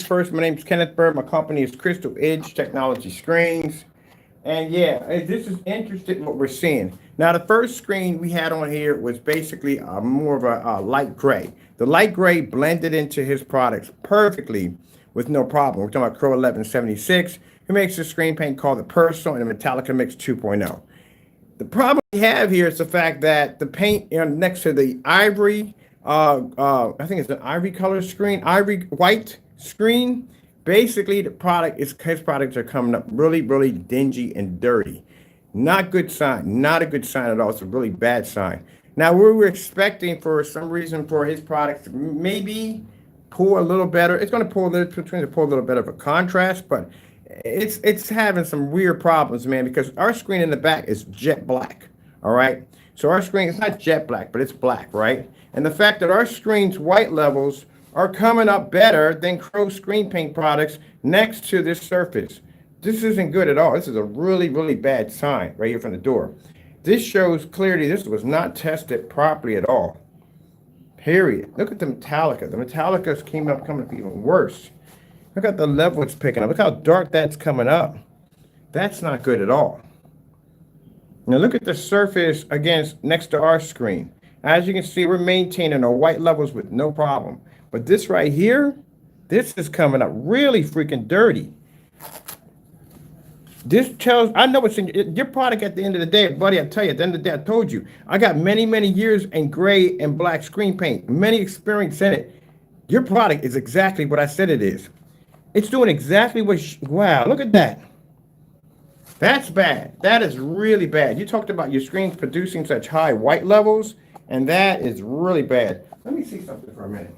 first, my name is Kenneth Bird. My company is Crystal Edge Technology Screens. And yeah, this is interesting what we're seeing. Now, the first screen we had on here was basically more of a light gray. The light gray blended into his products perfectly with no problem. We're talking about Crow1176, who makes a screen paint called the Personal and Metallica Mix 2.0. The problem we have here is the fact that the paint next to the ivory, I think it's an ivory color screen, ivory white screen. Basically, his products are coming up really, really dingy and dirty. Not good sign. Not a good sign at all. It's a really bad sign. Now, we were expecting for some reason for his products to maybe pull a little better. It's going to pull a little bit of a contrast, but it's having some weird problems, man, because our screen in the back is jet black. All right. So our screen is not jet black, but it's black, right? And the fact that our screen's white levels are coming up better than Crow screen paint products next to this surface. This isn't good at all. This is a really, really bad sign right here from the door. This shows clearly this was not tested properly at all. Period. Look at the Metallica. The Metallica's coming up even worse. Look at the level it's picking up. Look how dark that's coming up. That's not good at all. Now look at the surface next to our screen. As you can see, we're maintaining our white levels with no problem. But this right here, this is coming up really freaking dirty. This tells, I know what's in your product at the end of the day, buddy. I tell you, at the end of the day, I told you, I got many, many years in gray and black screen paint, many experience in it. Your product is exactly what I said it is. It's doing exactly wow, look at that. That's bad. That is really bad. You talked about your screens producing such high white levels, and that is really bad. Let me see something for a minute.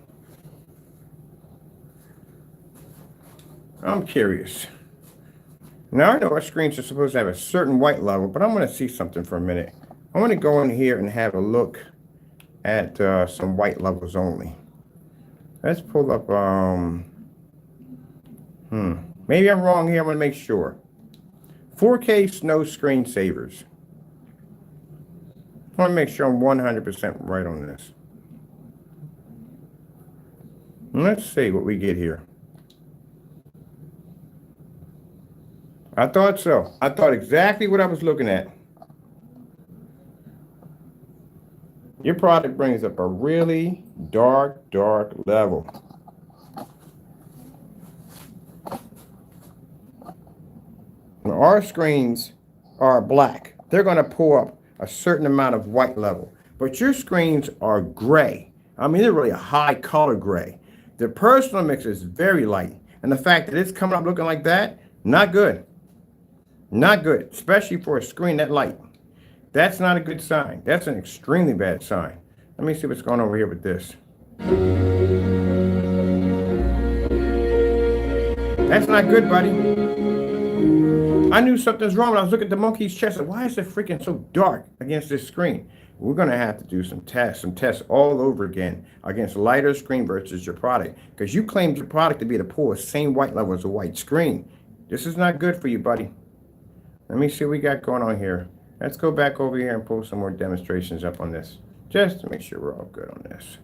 I'm curious. Now, I know our screens are supposed to have a certain white level, but I'm going to see something for a minute. I want to go in here and have a look at some white levels only. Let's pull up, maybe I'm wrong here. I'm going to make sure. 4K snow screensavers. I want to make sure I'm 100% right on this. Let's see what we get here. I thought so. I thought exactly what I was looking at. Your product brings up a really dark level. When our screens are black, they're going to pull up a certain amount of white level. But your screens are gray. I mean, they're really a high color gray. The personal mix is very light. And the fact that it's coming up looking like that, not good. Not good, especially for a screen that light. That's not a good sign. That's an extremely bad sign. Let me see what's going on over here with this. That's not good, buddy. I knew something's wrong when I was looking at the monkey's chest. Why is it freaking so dark against this screen? We're going to have to do some tests all over again against lighter screen versus your product. Because you claimed your product to be able to pull the same white level as a white screen. This is not good for you, buddy. Let me see what we got going on here. Let's go back over here and pull some more demonstrations up on this, just to make sure we're all good on this.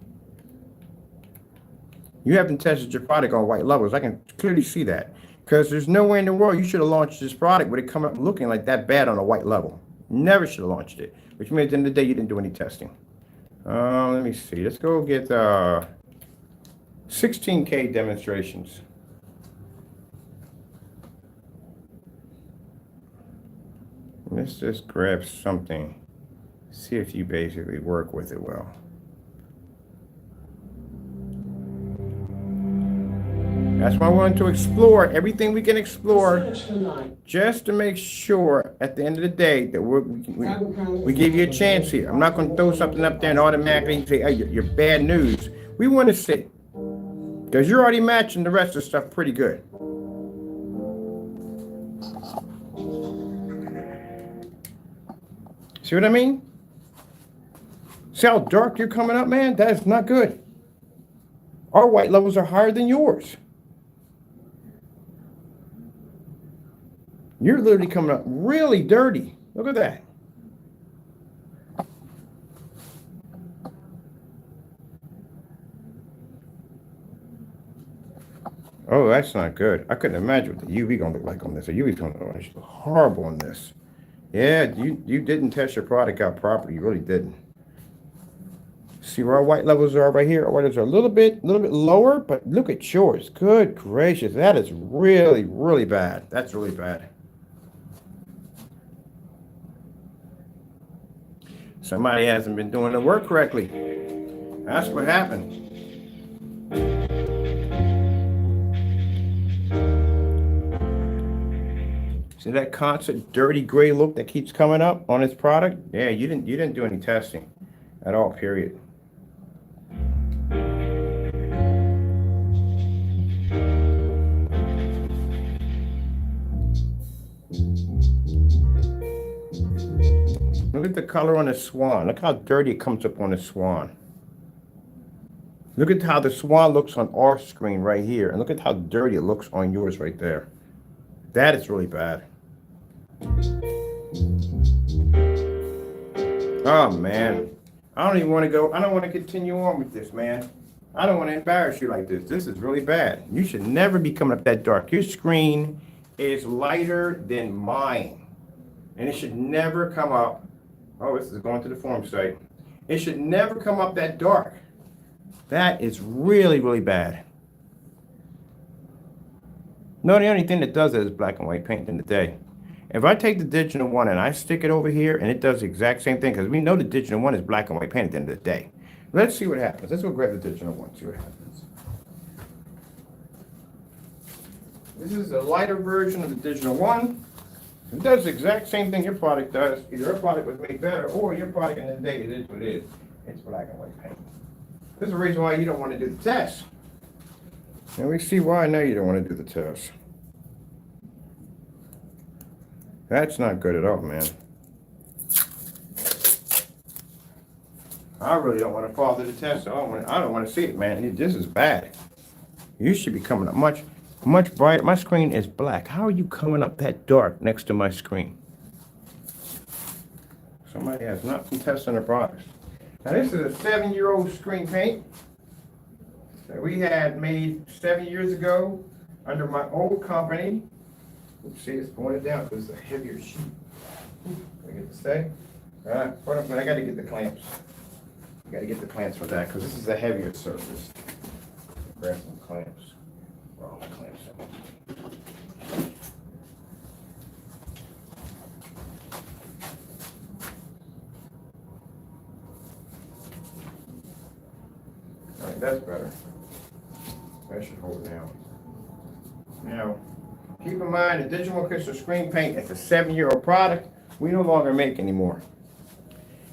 You haven't tested your product on white levels. I can clearly see that, because there's no way in the world you should have launched this product with it coming up looking like that bad on a white level. Never should have launched it, which means at the end of the day you didn't do any testing. Let me see. Let's go get 16K demonstrations. Let's just grab something, see if you basically work with it well. That's why I wanted to explore everything we can explore, just to make sure at the end of the day that we give you a chance here. I'm not going to throw something up there and automatically say, hey, you're bad news. We want to see, because you're already matching the rest of the stuff pretty good. See what I mean? See how dark you're coming up, man? That is not good. Our white levels are higher than yours. You're literally coming up really dirty. Look at that. Oh, that's not good. I couldn't imagine what the UV gonna look like on this. The UV's gonna look horrible on this. Yeah, you didn't test your product out properly. You really didn't. See where our white levels are right here? Our white levels are a little bit lower, but look at yours. Good gracious, that is really, really bad. That's really bad. Somebody hasn't been doing the work correctly. That's what happened. See that constant dirty gray look that keeps coming up on this product? Yeah, you didn't do any testing at all, period. Look at the color on the swan. Look how dirty it comes up on the swan. Look at how the swan looks on our screen right here. And look at how dirty it looks on yours right there. That is really bad. Oh, man. I don't even want to go. I don't want to continue on with this, man. I don't want to embarrass you like this. This is really bad. You should never be coming up that dark. Your screen is lighter than mine. And it should never come up. Oh, this is going to the form site. It should never come up that dark. That is really, really bad. No, the only thing that does it is black and white paint in the day. If I take the digital one and I stick it over here and it does the exact same thing, because we know the digital one is black and white paint at the end of the day. Let's see what happens. Let's go grab the digital one, see what happens. This is a lighter version of the digital one. It does the exact same thing your product does. Either your product was made better or your product in the day, it is what it is. It's black and white paint. This is the reason why you don't want to do the test. And we see why now you don't want to do the test. That's not good at all, man. I really don't want to fall to the test. I don't want to see it, man. This is bad. You should be coming up much brighter. My screen is black. How are you coming up that dark next to my screen? Somebody has not been testing their products. Now, this is a 7-year-old screen paint that we had made 7 years ago under my old company. Oops, see, it's going down because it's a heavier sheet. I get to stay? All right, I got to get the clamps. I got to get the clamps for that because this is a heavier surface. Grab some clamps. Where are all the clamps at? All right, that's better. That should hold now. Now, keep in mind, the Digital Crystal Screen Paint is a 7-year-old product we no longer make anymore.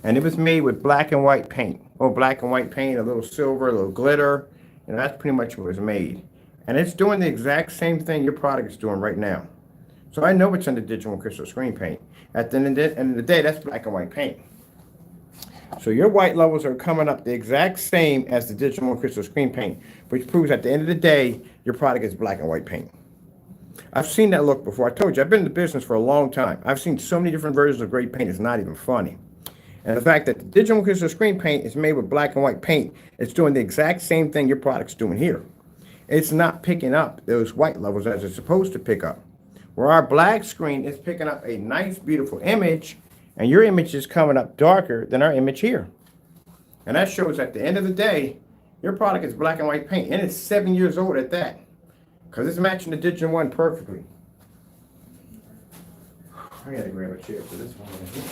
And it was made with black and white paint. Well, black and white paint, a little silver, a little glitter. And that's pretty much what it was made. And it's doing the exact same thing your product is doing right now. So I know it's in the Digital Crystal Screen Paint. At the end of the day, that's black and white paint. So your white levels are coming up the exact same as the Digital Crystal Screen Paint, which proves at the end of the day, your product is black and white paint. I've seen that look before. I told you, I've been in the business for a long time. I've seen so many different versions of gray paint, it's not even funny. And the fact that the Digital Crystal Screen Paint is made with black and white paint, it's doing the exact same thing your product's doing here. It's not picking up those white levels as it's supposed to pick up. Where our black screen is picking up a nice, beautiful image, and your image is coming up darker than our image here. And that shows at the end of the day, your product is black and white paint, and it's 7 years old at that. Because it's matching the digital one perfectly. I gotta grab a chair for this one right here.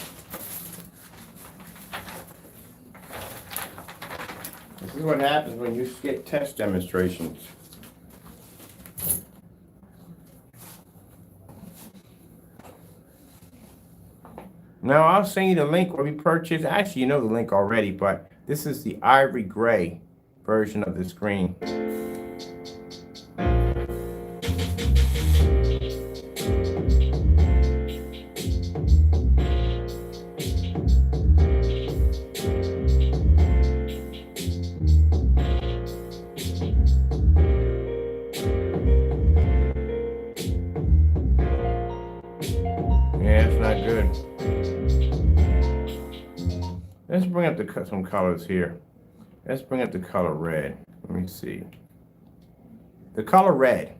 This is what happens when you skip test demonstrations. Now, I'll send you the link where we purchased. Actually, you know the link already, but this is the ivory gray version of the screen. Let's bring up some colors here. Let's bring up the color red. Let me see. the color red.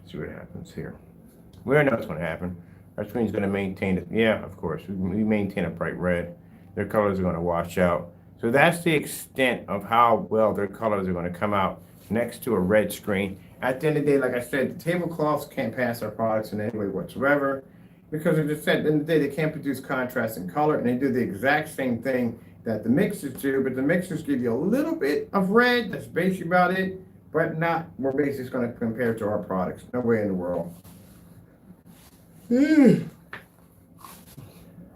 See what happens here. We already know what's going to happen. Our screen's going to maintain it. Yeah, of course. We maintain a bright red. Their colors are going to wash out. So that's the extent of how well their colors are going to come out next to a red screen. At the end of the day, like I said, the tablecloths can't pass our products in any way whatsoever, because as I said, at the end of the day, they can't produce contrast and color, and they do the exact same thing that the mixers do, but the mixers give you a little bit of red. That's basically about it, but not more basic it's going to compare to our products. No way in the world.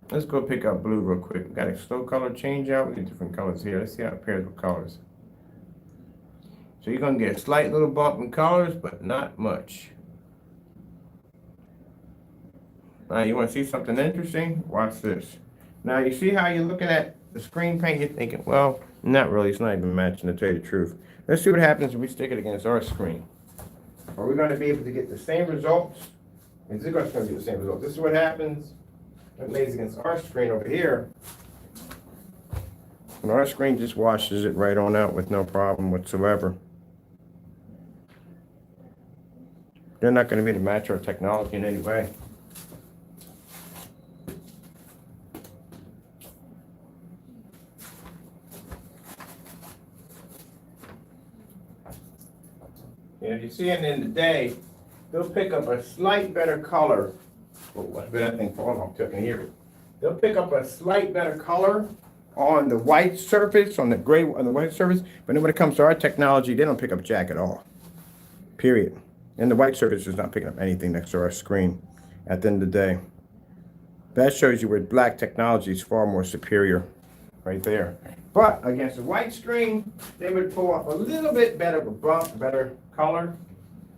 Let's go pick up blue real quick. We got a slow color change out. We get different colors here. Let's see how it pairs with colors. So you're going to get a slight little bump in colors, but not much. Now, you want to see something interesting? Watch this. Now, you see how you're looking at the screen paint? You're thinking, well, not really. It's not even matching, to tell you the truth. Let's see what happens when we stick it against our screen. Are we going to be able to get the same results? Is it going to be the same results? This is what happens when it lays against our screen over here. And our screen just washes it right on out with no problem whatsoever. They're not going to be able to match our technology in any way. And you see, at the end of the day, they'll pick up a slight better color. Oh, what's that thing falling off? I can hear it. They'll pick up a slight better color on the white surface, on the gray, on the white surface. But then when it comes to our technology, they don't pick up jack at all. Period. And the white surface is not picking up anything next to our screen at the end of the day. That shows you where black technology is far more superior right there. But against the white screen, they would pull off a little bit better of a bump, better color,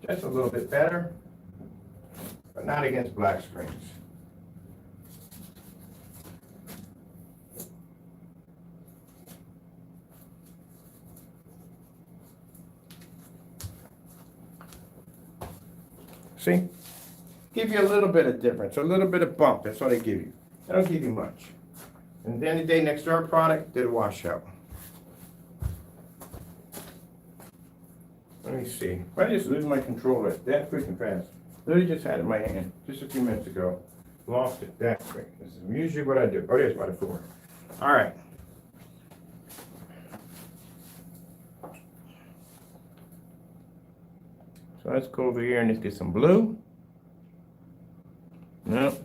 just a little bit better, but not against black screens. See? Give you a little bit of difference, a little bit of bump. That's all they give you. They don't give you much. And at the end of the day, next to our product, did a washout. Let me see. I just lose my controller that freaking fast. Literally just had it in my hand just a few minutes ago. Lost it that quick. This is usually what I do. Oh, there's by the floor. All right. So let's go over here and let's get some blue. No,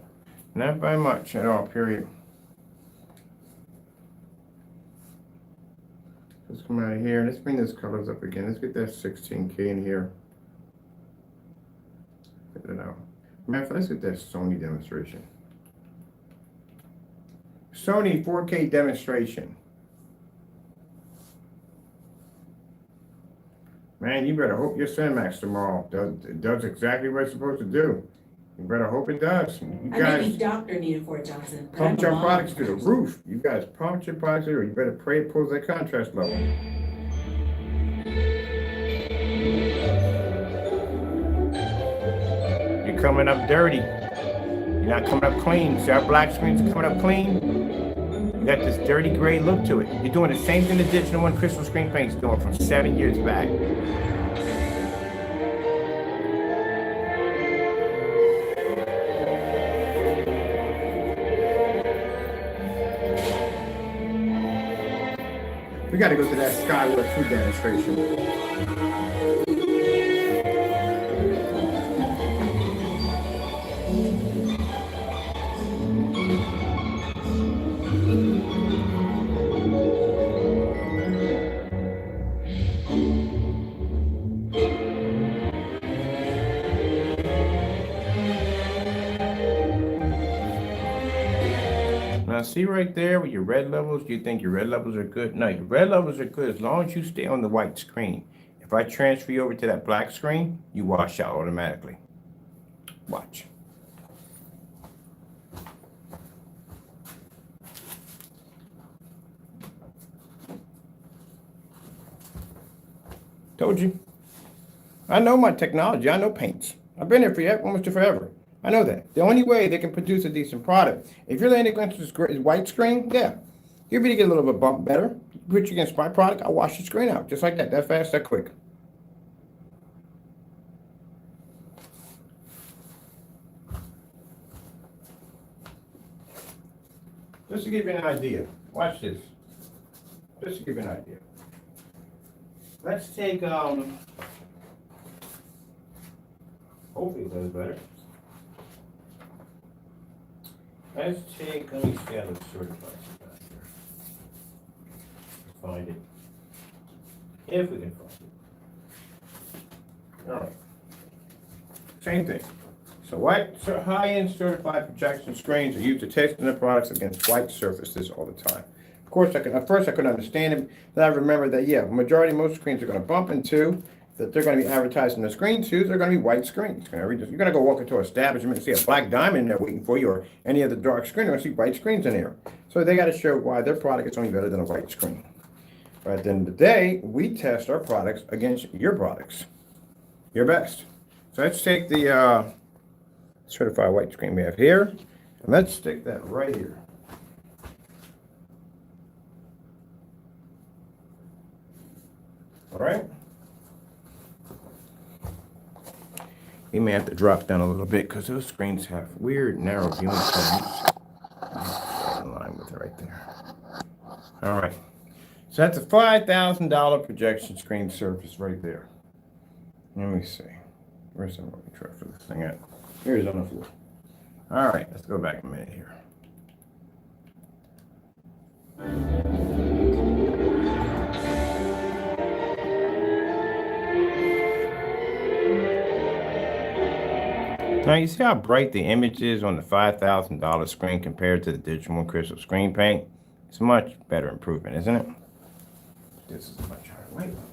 not by much at all, period. Let's come out of here. Let's bring those colors up again. Let's get that 16K in here. Get it out. Matter of fact, let's get that Sony demonstration. Sony 4K demonstration. Man, you better hope your Cinemax tomorrow does exactly what it's supposed to do. You better hope it does. You guys, doctor needed for it, Johnson. Pump your products to the roof. You guys pump your products to the roof. You better pray it pulls that contrast level. You're coming up dirty. You're not coming up clean. See our black screens are coming up clean? You got this dirty gray look to it. You're doing the same thing the Digital One Crystal Screen Paint's doing from 7 years back. We got to go to that Skyward 2 demonstration. Now see right there with your red levels, do you think your red levels are good? No, your red levels are good as long as you stay on the white screen. If I transfer you over to that black screen, you wash out automatically. Watch. Told you. I know my technology. I know paints. I've been here for almost forever. I know that. The only way they can produce a decent product, if you're laying against this white screen, yeah, you're going to get a little bit bump better. put you against my product, I'll wash the screen out. Just like that. That fast, that quick. Just to give you an idea. Watch this. Just to give you an idea. Let's take, hopefully it does better. Let's take, let me see how it's certified. Find it. If we can find it. All right. Same thing. So white, high-end certified projection screens are used to test their products against white surfaces all the time. Of course, at first I couldn't understand it. Then I remember that, yeah, most screens are going to bump into, that they're going to be advertising the screen too, they're going to be white screens. You're going to go walk into an establishment and see a black diamond in there waiting for you, or any other dark screen, you're going to see white screens in there. So they got to show why their product is only better than a white screen. But at the end of the day, we test our products against your products. Your best. So let's take the certified white screen we have here, and let's stick that right here. All right. You may have to drop down a little bit because those screens have weird narrow viewing planes. In line with it right there. All right. So that's a $5,000 projection screen surface right there. Let me see. Where's the rolling truck for this thing at? Here's on the floor. All right, let's go back a minute here. Now you see how bright the image is on the $5,000 screen compared to the Digital One Crystal screen paint? It's a much better improvement, isn't it? This is a much higher weight level.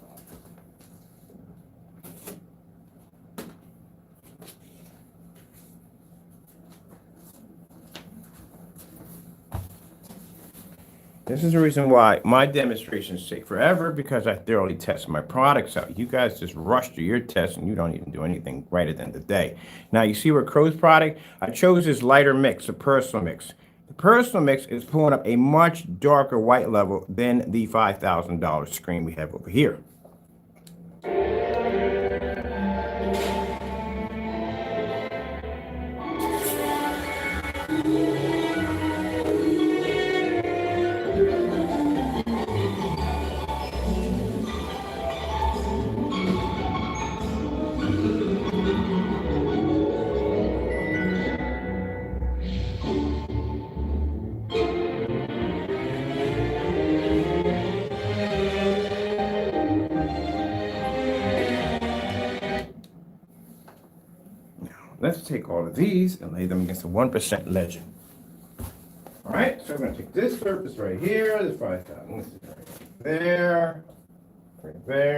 This is the reason why my demonstrations take forever, because I thoroughly test my products out. You guys just rush through your tests and you don't even do anything right at the end of the day. Now you see where Crow's product, I chose this lighter mix, a personal mix. The personal mix is pulling up a much darker white level than the $5,000 screen we have over here. Let's take all of these and lay them against a 1% legend. All right, so we're going to take this surface right here, this 5,000, this is right there,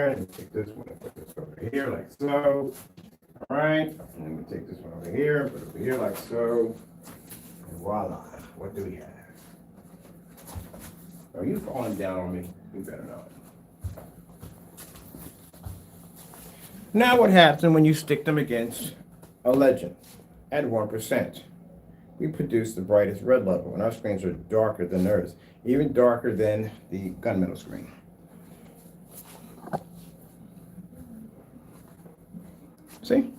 and take this one and put this over here like so. All right, and then we take this one over here and put it over here like so. And voila, what do we have? Are you falling down on me? You better not. Now what happens when you stick them against a legend at 1%? We produce the brightest red level, and our screens are darker than theirs, even darker than the Gunmetal screen. See?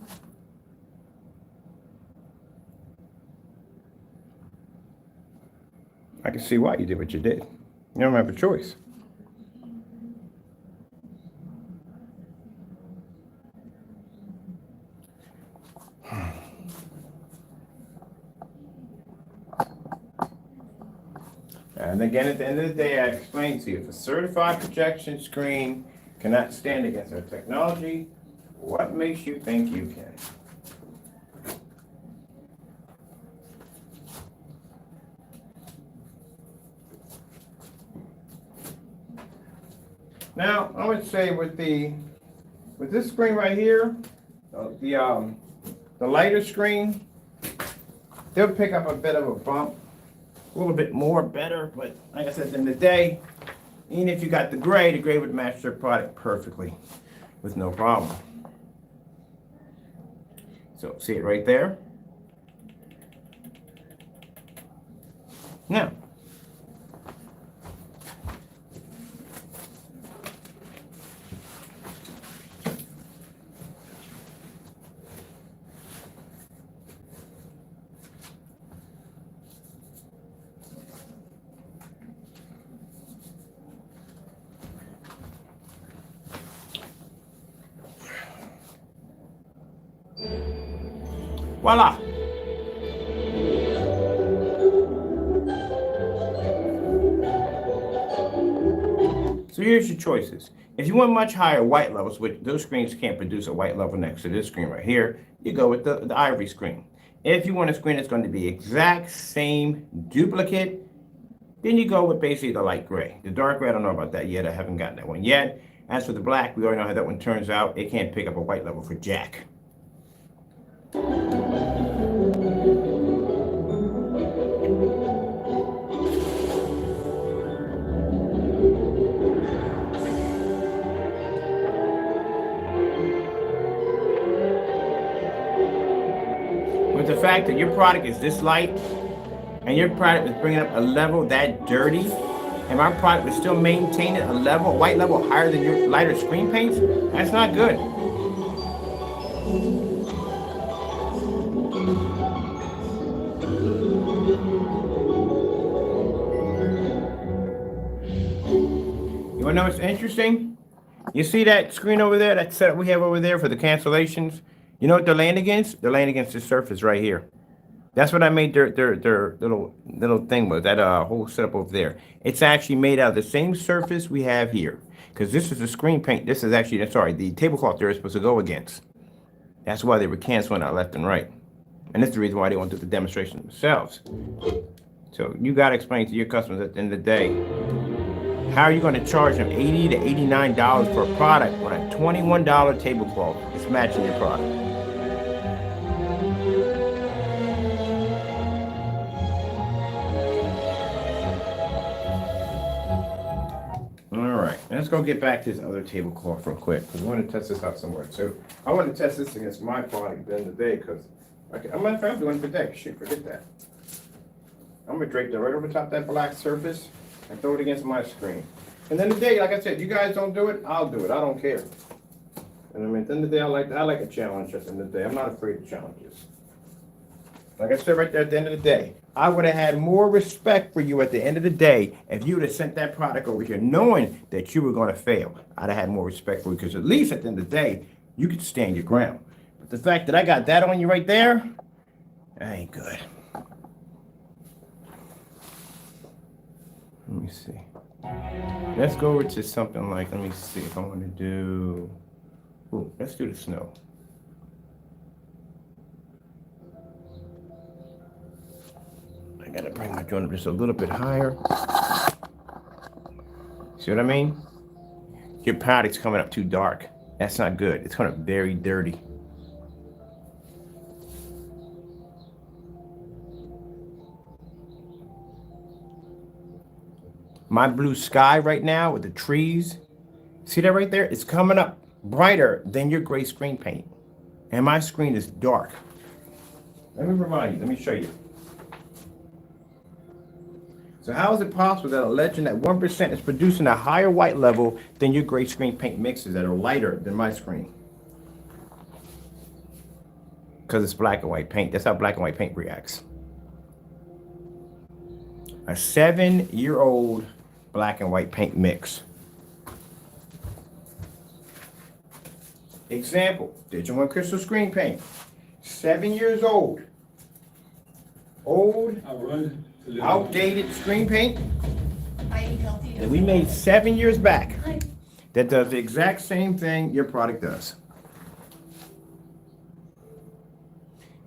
I can see why you did what you did. You don't have a choice. And again, at the end of the day, I explained to you, if a certified projection screen cannot stand against our technology, what makes you think you can? Now, I would say with this screen right here, the lighter screen, they'll pick up a bit of a bump. A little bit more better, but like I said, at the end of the day, even if you got the gray would match their product perfectly with no problem. So see it right there? Now, Voila. So here's your choices. If you want much higher white levels, which those screens can't produce a white level next to this screen right here, you go with the ivory screen. If you want a screen that's going to be exact same duplicate, then you go with basically the light gray. The dark gray, I don't know about that yet. I haven't gotten that one yet. As for the black, we already know how that one turns out. It can't pick up a white level for jack. With the fact that your product is this light and your product is bringing up a level that dirty, and my product is still maintaining a level, a white level higher than your lighter screen paints, that's not good. You wanna know what's interesting? You see that screen over there, that setup we have over there for the cancellations? You know what they're laying against? They're laying against this surface right here. That's what I made their little thing with, that whole setup over there. It's actually made out of the same surface we have here. Because this is the screen paint. This is actually, sorry, the tablecloth they're supposed to go against. That's why they were canceling out left and right. And that's the reason why they want to do the demonstration themselves. So you got to explain to your customers at the end of the day, how are you going to charge them $80 to $89 for a product when a $21 tablecloth is matching your product? Let's go get back to this other tablecloth real quick because we want to test this out somewhere. So I want to test this against my product at the end of the day because I'm doing it today. Shit, forget that. I'm gonna drape that right over top of that black surface and throw it against my screen. And then the day, like I said, you guys don't do it, I'll do it. I don't care. And I mean, at the end of the day, I like a challenge at the end of the day. I'm not afraid of challenges. Like I said right there at the end of the day, I would have had more respect for you at the end of the day if you would have sent that product over here knowing that you were going to fail. I'd have had more respect for you because at least at the end of the day, you could stand your ground. But the fact that I got that on you right there, that ain't good. Let me see. Let's go over to something like, let me see if I want to do, ooh, let's do the snow. I gotta bring my joint up just a little bit higher. See what I mean? Your product's coming up too dark. That's not good. It's coming up very dirty. My blue sky right now with the trees, see that right there? It's coming up brighter than your gray screen paint. And my screen is dark. Let me remind you, let me show you. So how is it possible that a legend at 1% is producing a higher white level than your gray screen paint mixes that are lighter than my screen? Because it's black and white paint. That's how black and white paint reacts. A 7-year-old black and white paint mix. Example, Digital One Crystal Screen Paint. 7 years old. Old, outdated screen paint that we made 7 years back that does the exact same thing your product does.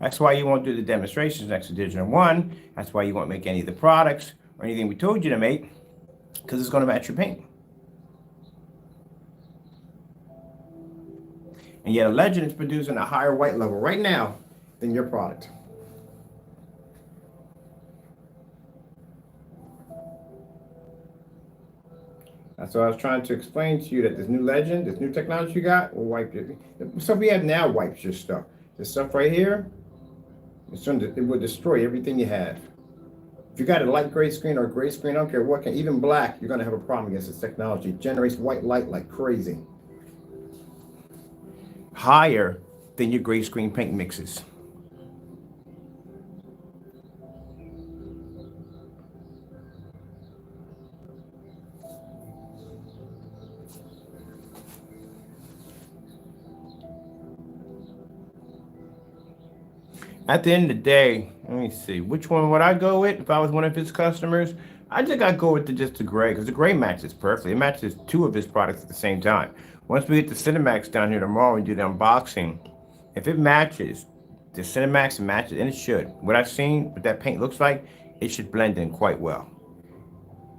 That's why you won't do the demonstrations next to Digital One. That's why you won't make any of the products or anything we told you to make, because it's going to match your paint. And yet a Legend is producing a higher white level right now than your product. That's what I was trying to explain to you, that this new Legend, this new technology you got, will wipe it. The stuff we have now wipes your stuff. This stuff right here, it will destroy everything you have. If you got a light gray screen or a gray screen, I don't care what, even black, you're going to have a problem against this technology. It generates white light like crazy. Higher than your gray screen paint mixes. At the end of the day, let me see, which one would I go with if I was one of his customers? I think I'd go with just the gray, because the gray matches perfectly. It matches two of his products at the same time. Once we get the Cinemax down here tomorrow and do the unboxing, if it matches, the Cinemax matches, and it should. What I've seen, what that paint looks like, it should blend in quite well.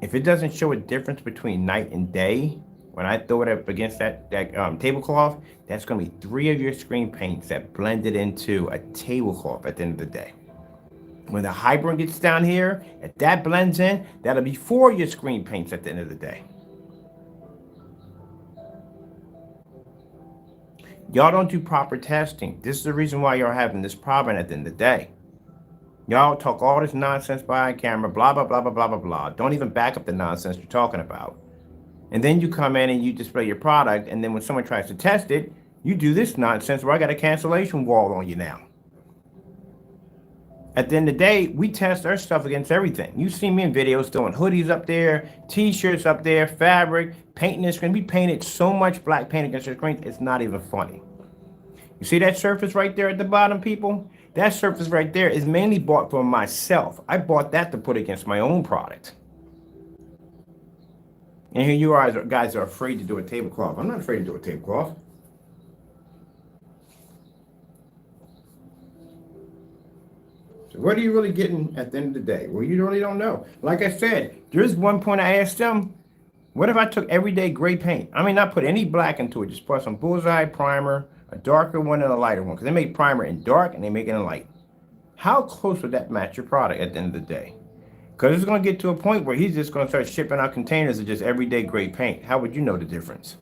If it doesn't show a difference between night and day, when I throw it up against that tablecloth, that's going to be 3 of your screen paints that blended into a tablecloth at the end of the day. When the hybrid gets down here, if that blends in, that'll be 4 of your screen paints at the end of the day. Y'all don't do proper testing. This is the reason why y'all having this problem at the end of the day. Y'all talk all this nonsense behind camera, blah, blah, blah, blah, blah, blah, blah. Don't even back up the nonsense you're talking about. And then you come in and you display your product, and then when someone tries to test it, you do this nonsense where I got a cancellation wall on you now. At the end of the day, we test our stuff against everything. You see me in videos throwing hoodies up there, t-shirts up there, fabric, painting the screen. We painted so much black paint against the screen, it's not even funny. You see that surface right there at the bottom, people? That surface right there is mainly bought for myself. I bought that to put against my own product. And here you are, guys are afraid to do a tablecloth. I'm not afraid to do a tablecloth. So what are you really getting at the end of the day? Well, you really don't know. Like I said, there's one point I asked them, what if I took everyday gray paint? I mean, not put any black into it, just put some bullseye primer, a darker one and a lighter one, because they make primer in dark and they make it in light. How close would that match your product at the end of the day? Because it's going to get to a point where he's just going to start shipping out containers of just everyday gray paint. How would you know the difference?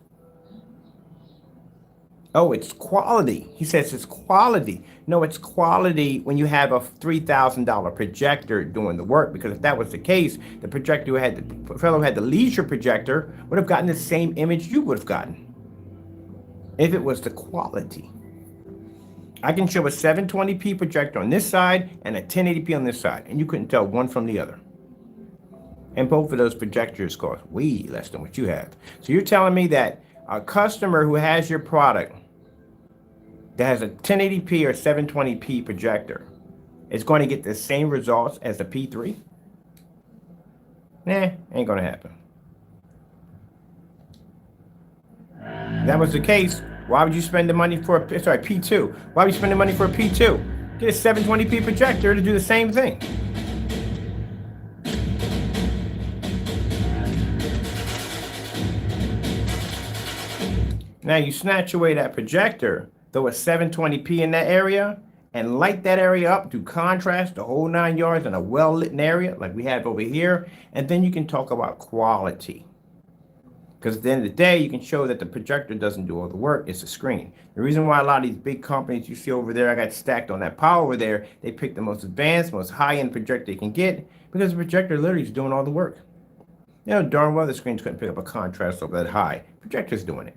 Oh, it's quality. He says it's quality. No, it's quality when you have a $3,000 projector doing the work. Because if that was the case, the projector who had the fellow who had the leisure projector would have gotten the same image you would have gotten. If it was the quality. I can show a 720p projector on this side and a 1080p on this side, and you couldn't tell one from the other. And both of those projectors cost way less than what you have. So you're telling me that a customer who has your product that has a 1080p or 720p projector is going to get the same results as the P3? Nah, ain't gonna happen. If that was the case, why would you spend the money for a P2? Why would you spend the money for a P2? Get a 720p projector to do the same thing. Now you snatch away that projector, throw a 720p in that area, and light that area up, do contrast, the whole 9 yards in a well-lit area like we have over here, and then you can talk about quality. Because at the end of the day, you can show that the projector doesn't do all the work, it's the screen. The reason why a lot of these big companies you see over there, I got stacked on that pile over there, they pick the most advanced, most high-end projector they can get, because the projector literally is doing all the work. You know darn well the screens couldn't pick up a contrast over that high. Projector's doing it.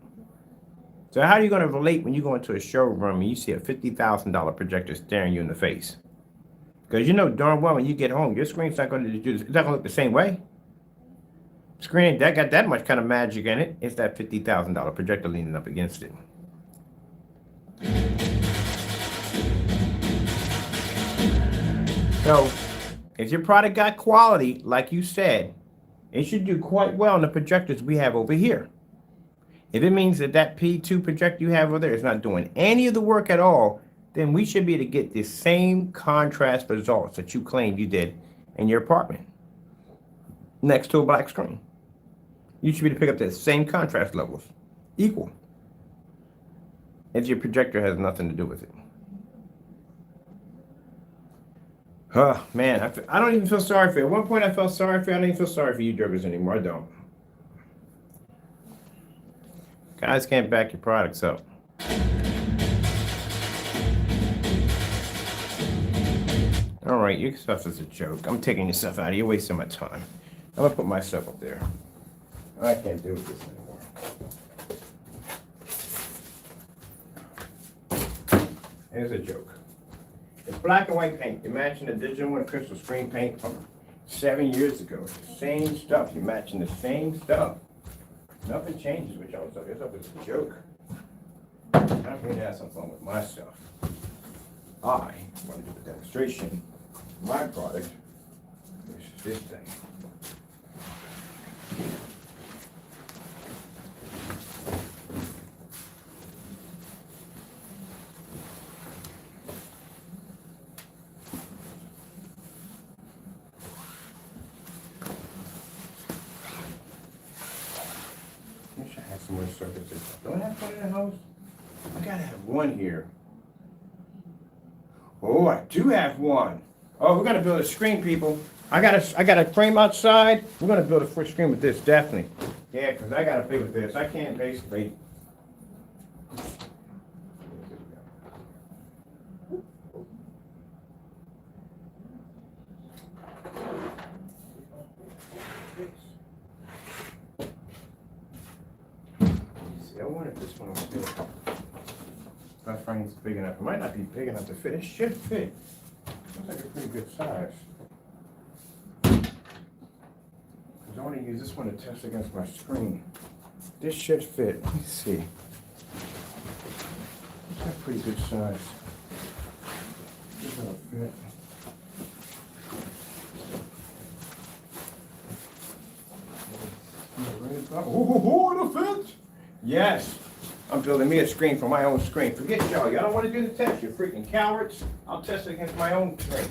So how are you going to relate when you go into a showroom and you see a $50,000 projector staring you in the face? Because you know darn well when you get home, your screen's not going to do this. It's not going to look the same way. Screen that got that much kind of magic in it. It's that $50,000 projector leaning up against it. So if your product got quality, like you said, it should do quite well in the projectors we have over here. If it means that that P2 projector you have over there is not doing any of the work at all, then we should be able to get the same contrast results that you claimed you did in your apartment next to a black screen. You should be able to pick up the same contrast levels, equal, if your projector has nothing to do with it. Oh, man, I don't even feel sorry for you. At one point I felt sorry for you. I don't even feel sorry for you jokers anymore. I don't. Guys can't back your products up. All right, your stuff is a joke. I'm taking your stuff out of here. You're wasting my time. I'm going to put my stuff up there. I can't do this anymore. Here's a joke. It's black and white paint. You're matching the digital and crystal screen paint from 7 years ago. It's the same stuff. You're matching the same stuff. Nothing changes with y'all stuff. Your stuff is a joke. I don't really have some fun with my stuff. I want to do a demonstration of my product, which is this thing. Wish I had some more circuits. Don't I have one in the house? I gotta have one here. Oh, I do have one. Oh, we're gonna build a screen, people. I got a frame outside. We're gonna build a first screen with this, definitely. Yeah, because I gotta play with this. I can't basically. I wonder if this one will fit. That frame's big enough. It might not be big enough to fit. It should fit. Looks like a pretty good size. Because I want to use this one to test against my screen. This should fit. Let me see. It's got a pretty good size. This one will fit. Oh, it'll fit! Yes. I'm building me a screen for my own screen. Forget y'all. Y'all don't want to do the test. You're freaking cowards. I'll test it against my own screen.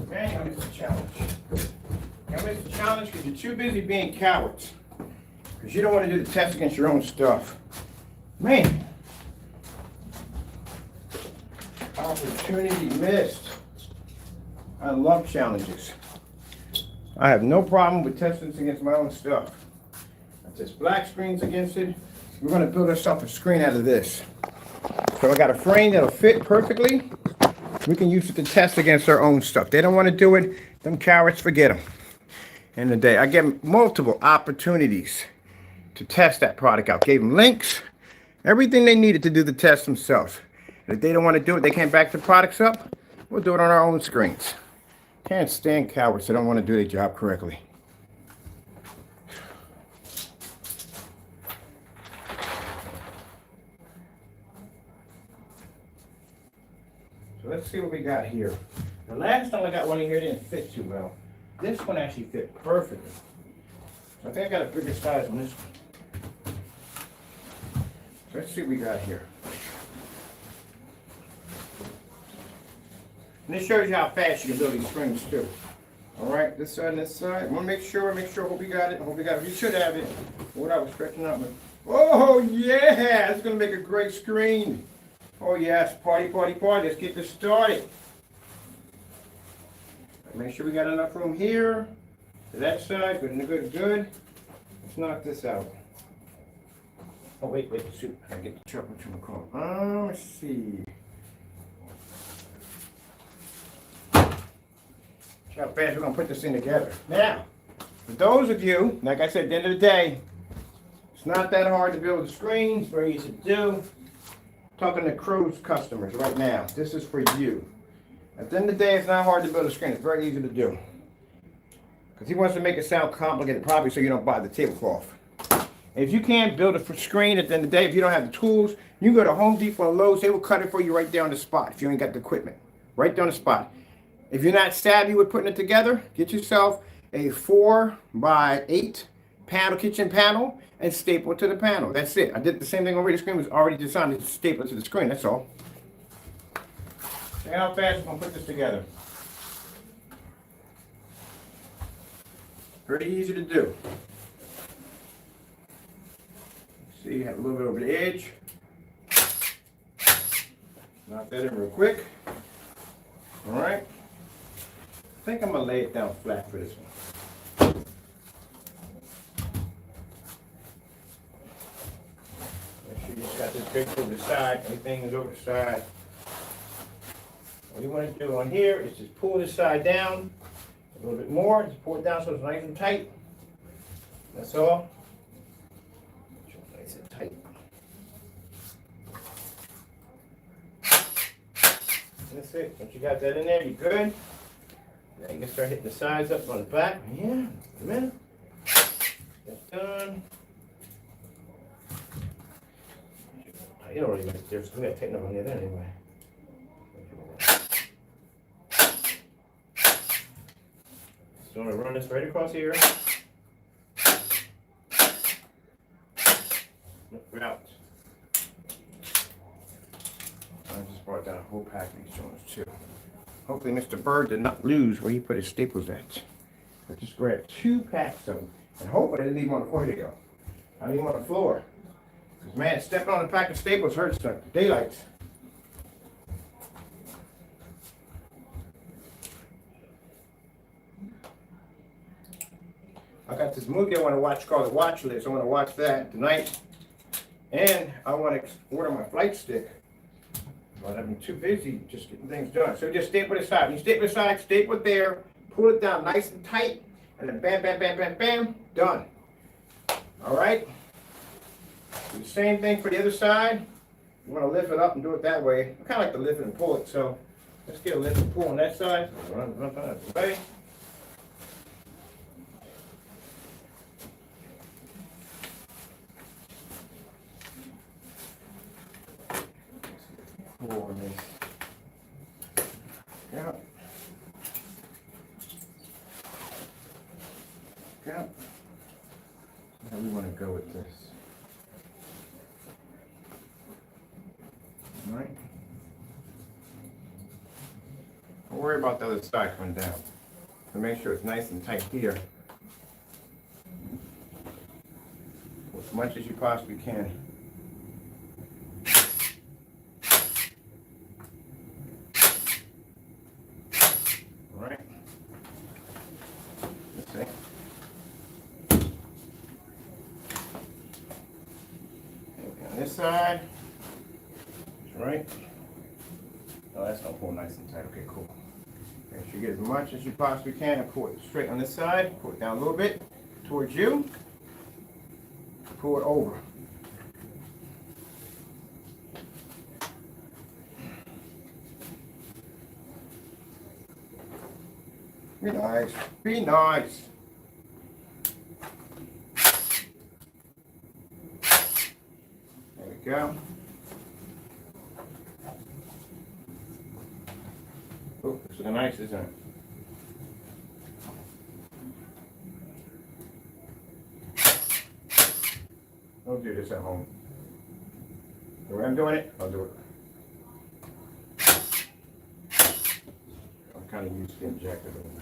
Okay, it's a challenge. It's a challenge because you're too busy being cowards. Because you don't want to do the test against your own stuff. Man. Opportunity missed. I love challenges. I have no problem with testing this against my own stuff. I test black screens against it. We're going to build ourselves a screen out of this. So I got a frame that'll fit perfectly. We can use it to test against our own stuff. They don't want to do it. Them cowards, forget them. End of the day, I gave them multiple opportunities to test that product out. Gave them links, everything they needed to do the test themselves. If they don't want to do it, they can't back the products up. We'll do it on our own screens. Can't stand cowards that don't want to do their job correctly. So let's see what we got here. The last time I got one in here, it didn't fit too well. This one actually fit perfectly. So I think I got a bigger size on this one. So let's see what we got here. And this shows you how fast you can build these screens too. All right, this side and this side. I want to make sure, hope we got it. Hope we got it. You should have it. What I was stretching out. Oh yeah, it's gonna make a great screen. Oh yes, party, party, party. Let's get this started. Make sure we got enough room here. To that side, good. Let's knock this out. Oh wait, shoot. I get the truck. What you gonna call? Let's see. How fast we're gonna put this thing together. Now, for those of you, like I said, at the end of the day, it's not that hard to build the screens. Very easy to do. I'm talking to Crows customers right now. This is for you. At the end of the day, it's not hard to build a screen. It's very easy to do. Because he wants to make it sound complicated, probably so you don't buy the tablecloth. If you can't build a screen at the end of the day, if you don't have the tools, you can go to Home Depot and Lowe's. They will cut it for you right there on the spot if you ain't got the equipment. Right there on the spot. If you're not savvy with putting it together, get yourself a 4x8 panel, kitchen panel, and staple it to the panel. That's it. I did the same thing over the screen. It was already designed to staple it to the screen. That's all. Check out how fast I'm going to put this together. Pretty easy to do. See, you have a little bit over the edge. Knock that in real quick. All right. I think I'm going to lay it down flat for this one. Make sure you just got this draped over the side. Everything is over the side. What you want to do on here is just pull this side down a little bit more. Just pull it down so it's nice and tight. That's all. Nice and tight. That's it. Once you got that in there, you're good. Now you can start hitting the sides up on the back. Yeah, a minute. That's done. You don't really make a difference. We got to tighten up on the other end anyway. So I'm going to run this right across here. Look out. I just brought down a whole pack of these joints too. Hopefully Mr. Bird did not lose where he put his staples at. I just grabbed 2 packs of them. And hopefully I didn't leave them on the floor. Here you go. I leave them on the floor. Because man, stepping on a pack of staples hurts the daylights. I got this movie I want to watch called The Watch List. I want to watch that tonight. And I want to order my flight stick. But I've been too busy just getting things done. So just staple it aside. When you staple it aside, staple it there, pull it down nice and tight, and then bam, bam, bam, bam, bam, done. All right? Do the same thing for the other side. You want to lift it up and do it that way. I kind of like to lift it and pull it, so let's get a lift and pull on that side. Run out of the way. Pull on this. Yeah. Yeah. How we want to go with this? All right. Don't worry about the other side coming down. So make sure it's nice and tight here. As much as you possibly can. This side, right? Oh, that's gonna pull nice and tight. Okay, cool. Make sure you get as much as you possibly can and pull it straight on this side. Pull it down a little bit towards you. Pull it over. Be nice. Be nice. Go. Oh, this is nice, isn't it? Don't do this at home. The way I'm doing it, I'll do it. I'm kind of used to getting jacked a little bit.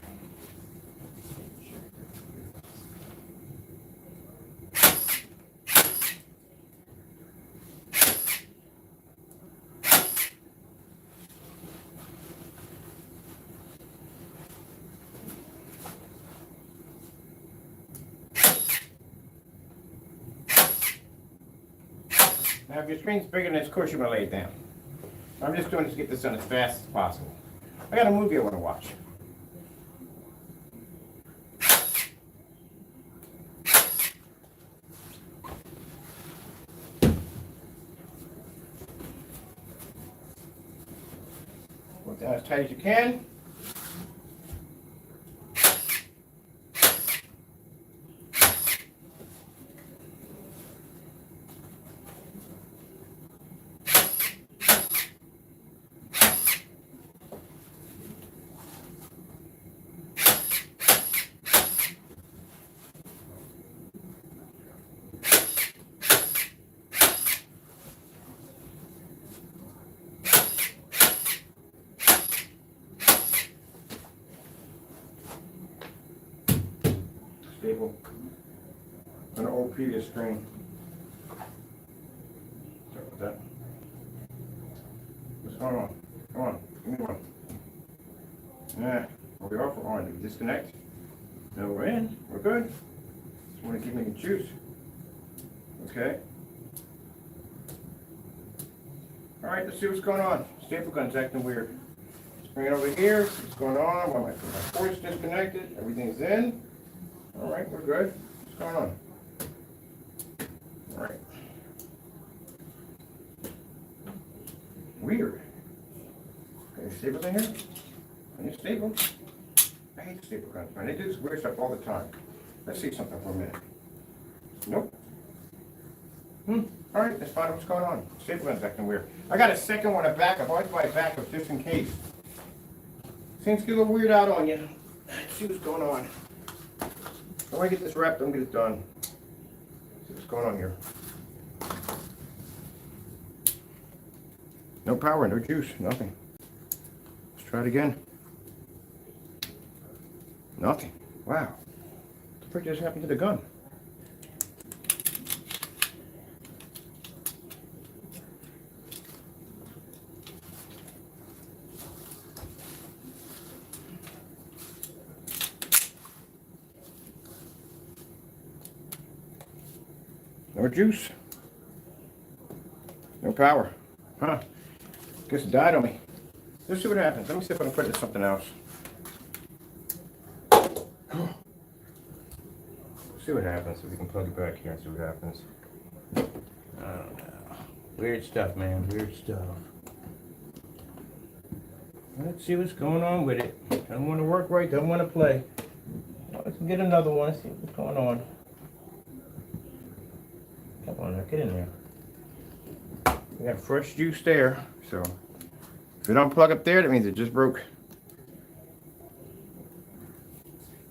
Now, if your screen's bigger than this, of course you're going to lay it down. I'm just doing this to get this done as fast as possible. I got a movie I want to watch. Pull it down as tight as you can. staple on the old previous screen. Sorry about that. What's going on? Come on, give me one. Yeah, are we off or on? Did we disconnect? No, we're in. We're good. Just want to keep making juice. Okay. All right, let's see what's going on. Staple gun's acting weird. Let's bring it over here. What's going on? Why my cord's disconnected? Everything's in. All right, we're good. What's going on? All right. Weird. Okay, staples in here? Any staples? I hate staple guns, man. They do this weird stuff all the time. Let's see something for a minute. Nope. All right, let's find out what's going on. Staple gun's acting weird. I got a second one, a backup. I always buy a backup just in case. Things get a little weird out on you. Let's see what's going on. When I get this wrapped, I'm gonna get it done. See what's going on here. No power, no juice, nothing. Let's try it again. Nothing. Wow. What the frick just happened to the gun? No juice. No power. Huh. Guess it died on me. Let's see what happens. Let me see if I can put it in something else. See what happens if we can plug it back here and see what happens. I don't know. Weird stuff, man. Weird stuff. Let's see what's going on with it. Doesn't want to work right. Doesn't want to play. Well, let's get another one. Let's see what's going on. Come on, now, get in there. We got fresh juice there, so if it don't plug up there, that means it just broke.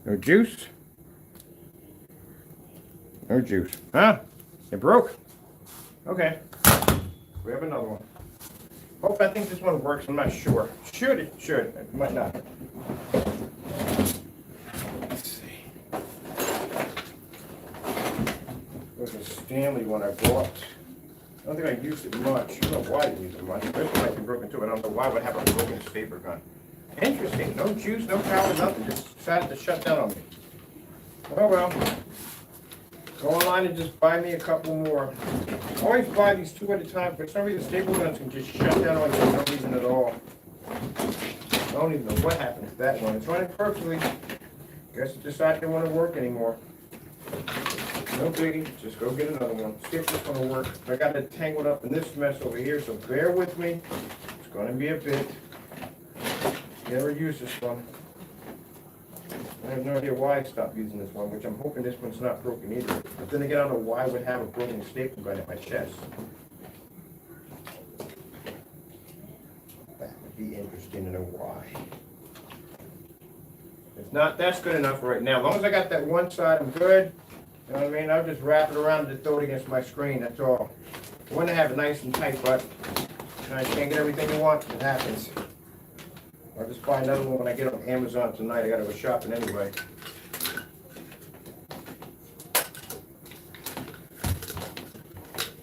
No juice. No juice. Huh? It broke. Okay. We have another one. I think this one works. I'm not sure. Should it? Should. It might not. Let's see. There's a Stanley one I bought. I don't think I used it much. I don't know why I used it much. This one might be broken too. I don't know why I would have a broken stapler gun. Interesting. No juice, no power, nothing. Just decided to shut down on me. Oh well. Go online and just buy me a couple more. I always buy these two at a time. For some reason, staple guns can just shut down on you for no reason at all. I don't even know what happened to that one. It's running perfectly. Guess it decided it didn't want to work anymore. No biggie. Just go get another one. See if this one will work. I got it tangled up in this mess over here, so bear with me. It's going to be a bit. Never used this one. I have no idea why I stopped using this one, which I'm hoping this one's not broken either. But then again, I don't know why I would have a broken staple gun at my chest. That would be interesting to know why. If not, that's good enough right now. As long as I got that one side, I'm good. You know what I mean? I'll just wrap it around and throw it against my screen, that's all. I want to have it nice and tight, but I can't get everything you want. It happens. I'll just buy another one when I get on Amazon tonight. I gotta go shopping anyway.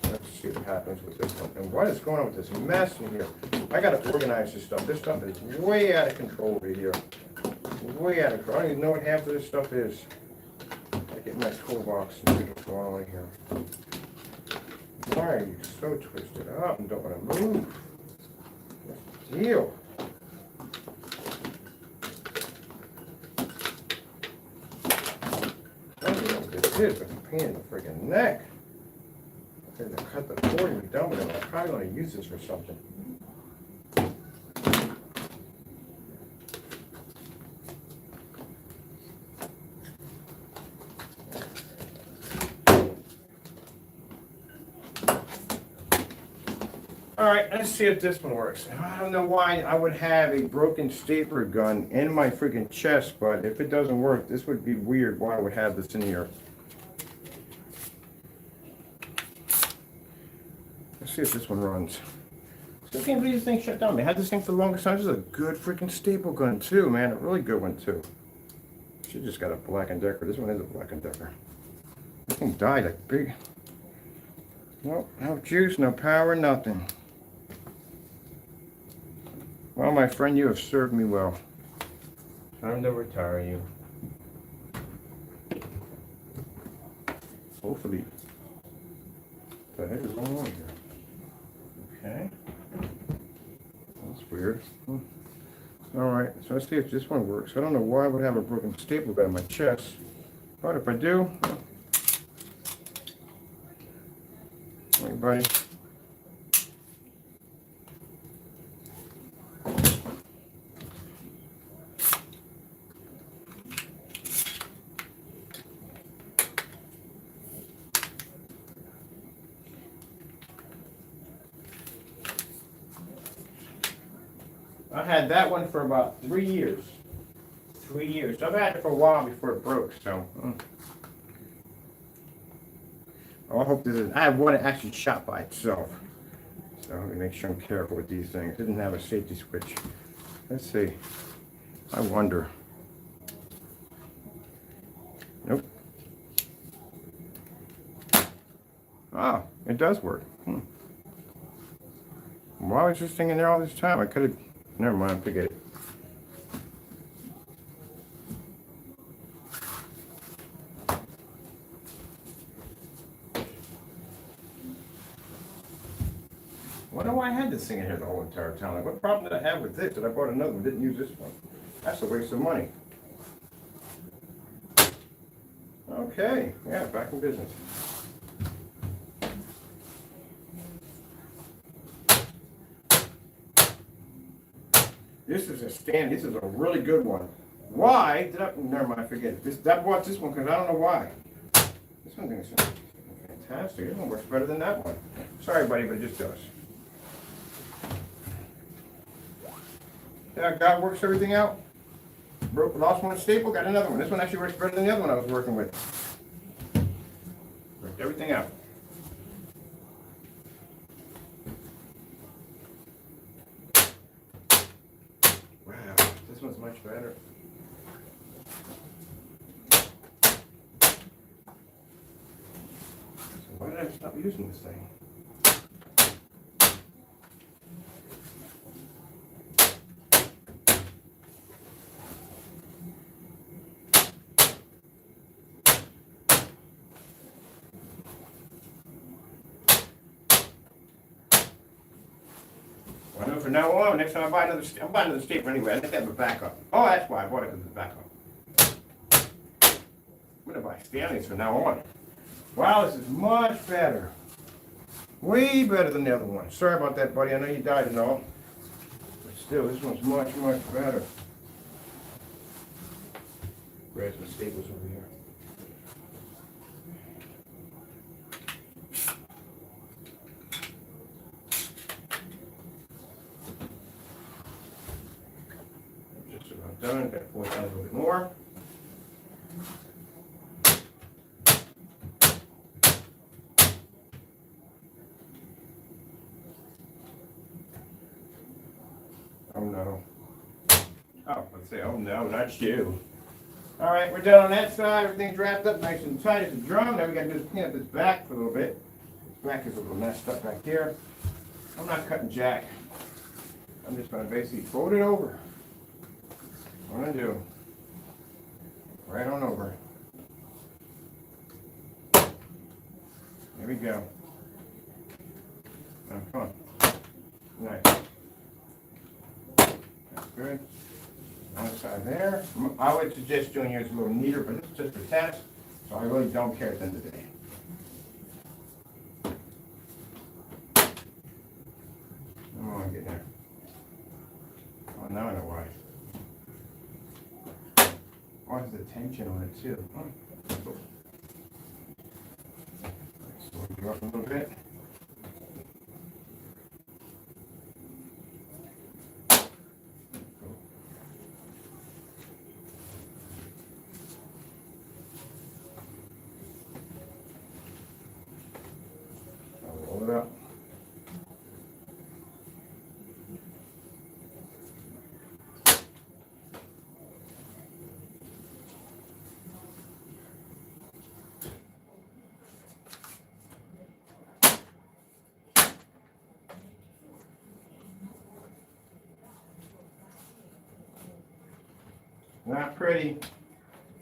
Let's see what happens with this one. And what is going on with this mess in here? I gotta organize this stuff. This stuff is way out of control over here. Way out of control. I don't even know what half of this stuff is. I get my toolbox and see what's going on here. Why are you so twisted up and don't want to move? What's the deal? This is a pain in the freaking neck. I'm going to cut the cord and be done with it. I'm probably going to use this for something. Alright, let's see if this one works. I don't know why I would have a broken stapler gun in my freaking chest, but if it doesn't work, this would be weird why I would have this in here. Let's see if this one runs. Still can't believe this thing shut down. They had this thing for the longest time. This is a good freaking staple gun too, man. A really good one too. She just got a Black & Decker. This one is a Black & Decker. This thing died like big. Nope, no juice, no power, nothing. Well, my friend, you have served me well. Time to retire you. Hopefully. What the heck is going on here? Okay. That's weird. Alright, so let's see if this one works. I don't know why I would have a broken staple gun in my chest. But if I do, hey buddy. I had that one for about 3 years. 3 years. I've had it for a while before it broke, so. I hope this is. I have one that actually shot by itself. So let me make sure I'm careful with these things. It didn't have a safety switch. Let's see. I wonder. Nope. Oh, it does work. Why was this thing in there all this time? I could have. Never mind, forget it. I wonder why I had this thing in here the whole entire time. Like, what problem did I have with this? That I bought another one, didn't use this one. That's a waste of money. Okay, yeah, back in business. This is a stand. This is a really good one. Why did I? Never mind, forget it. I bought this one because I don't know why. This one is fantastic. This one works better than that one. Sorry, buddy, but it just does. Yeah, God works everything out. Lost one staple, got another one. This one actually works better than the other one I was working with. Worked everything out. This one's much better. So why did I stop using this thing? I know from now on, next time I buy another staple anyway. I think I have a backup. Oh, that's why I bought it, because it's a backup. I'm going to buy Stanley's from now on. Wow, this is much better. Way better than the other one. Sorry about that, buddy. I know you died and all. But still, this one's much, much better. Grab some staples over here. Done. Got to pull it down a little bit more. Oh no. Oh, let's say, oh no, not you. All right, we're done on that side. Everything's wrapped up nice and tight as a drum. Now we got to just clean up this back for a little bit. This back is a little messed up back here. I'm not cutting jack. I'm just going to basically fold it over. What I'm going to do. Right on over. There we go. Now, come on. Nice. That's good. One side there. I would suggest doing yours a little neater, but it's just a test, so I really don't care at the end of the day. Come on, get there. Oh, now I know why. Why is the tension on it too? Oh. So we'll go up a little bit. I'll roll it up. Not pretty,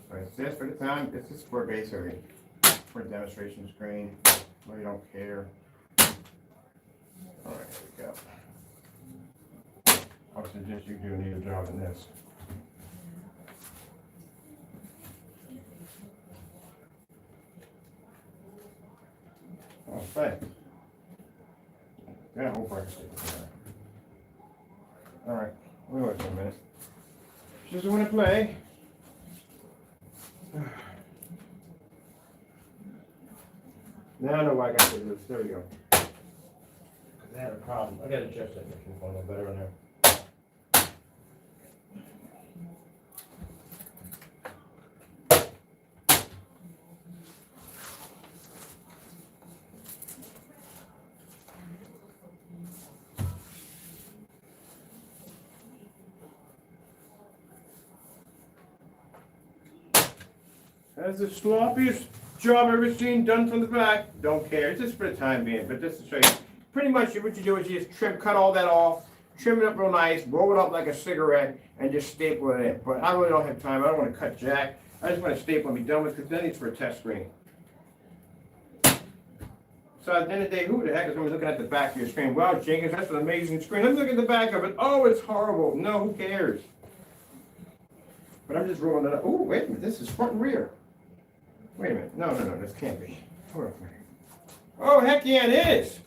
but it's just for the time. This is for basically for a demonstration screen. We don't care. All right, here we go. I suggest you do need a job in this. Oh, thanks. Yeah, we'll practice it. All right, we'll wait for a minute. Just want to play. Now I know why I got to do this. There we go. I had a problem. I got to adjust that microphone a little better on there. That's the sloppiest job I've ever seen done from the back. Don't care. It's just for the time being, but just to show you. Pretty much what you do is you just cut all that off, trim it up real nice, roll it up like a cigarette, and just staple it in. But I really don't have time. I don't want to cut jack. I just want to staple and be done with it because then it's for a test screen. So at the end of the day, who the heck is going to be looking at the back of your screen? Wow, Jenkins, that's an amazing screen. Let me look at the back of it. Oh, it's horrible. No, who cares? But I'm just rolling it up. Oh, wait a minute. This is front and rear. Wait a minute. No, this can't be. Hold on a minute. Oh, heck yeah, it is.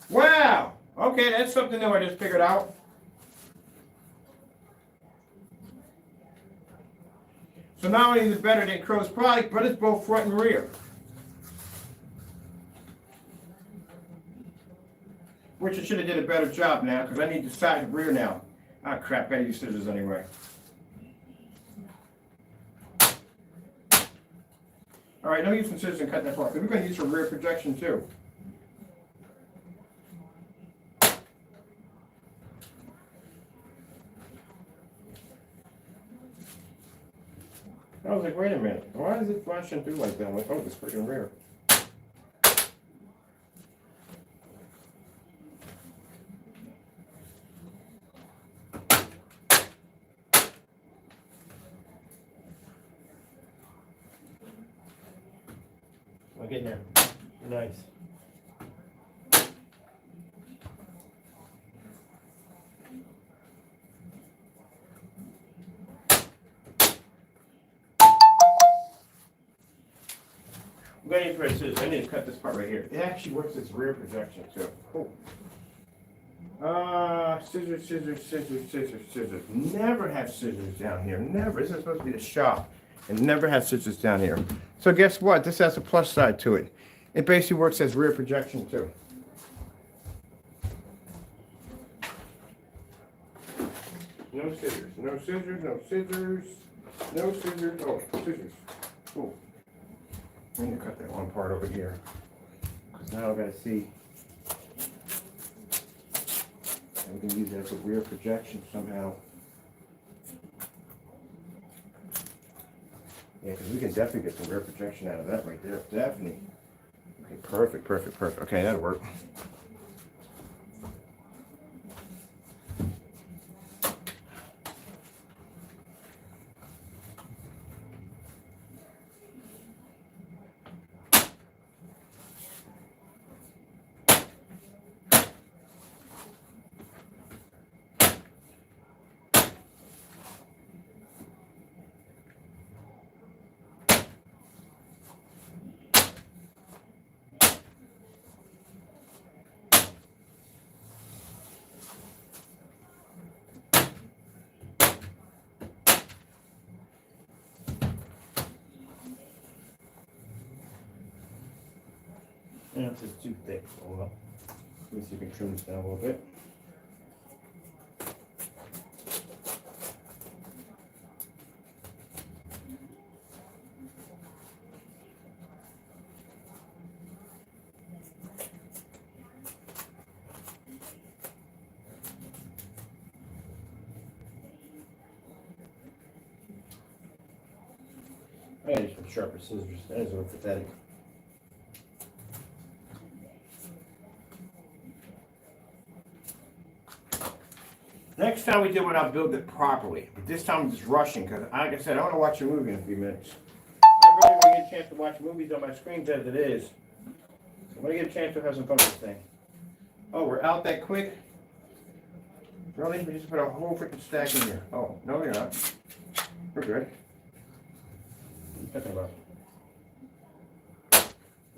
Wow. Okay, that's something new I just figured out. So not only is it better than Crow's product, but it's both front and rear. Which I should have did a better job now, because I need the side and rear now. Ah, crap, I use scissors anyway. All right, no use some scissors and cut that part, because we're going to use for rear projection too. I was like, wait a minute, why is it flashing through like that? I'm like, oh, it's freaking rear. I'm getting there. Nice. I'm going to use red scissors. I need to cut this part right here. It actually works as rear projection too. Cool. Scissors, scissors, scissors, scissors, scissors. Never have scissors down here. Never. This is supposed to be the shop. And never have scissors down here. So guess what? This has a plus side to it. It basically works as rear projection too. No scissors, no scissors, no scissors, no scissors. Oh, scissors. Cool. I'm going to cut that one part over here. Because now I've got to see. We can use that as a rear projection somehow. Yeah, because we can definitely get some rear projection out of that right there. Definitely. Okay, perfect, perfect, perfect. Okay, that'll work. Yeah, it's just too thick. Hold on. Let me see if we can trim this down a little bit. I gotta use some sharper scissors. That is a little pathetic. Next time we do it, I'll build it properly. But this time I'm just rushing because, like I said, I want to watch a movie in a few minutes. I really want to get a chance to watch movies on my screens as it is. I want to get a chance to have some fun with this thing. Oh, we're out that quick? Really? We just put a whole freaking stack in here. Oh, no, we're not. We're good. What are you talking about?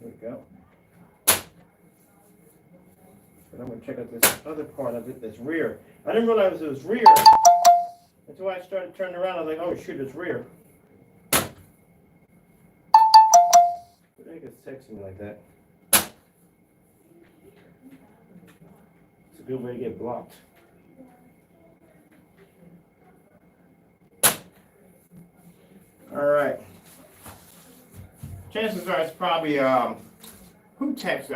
There we go. But I'm going to check out this other part of it that's rear. I didn't realize it was rear until I started turning around. I was like, oh, shoot, it's rear. But I think it's texting like that. It's a good way to get blocked. All right. Chances are it's probably who texts.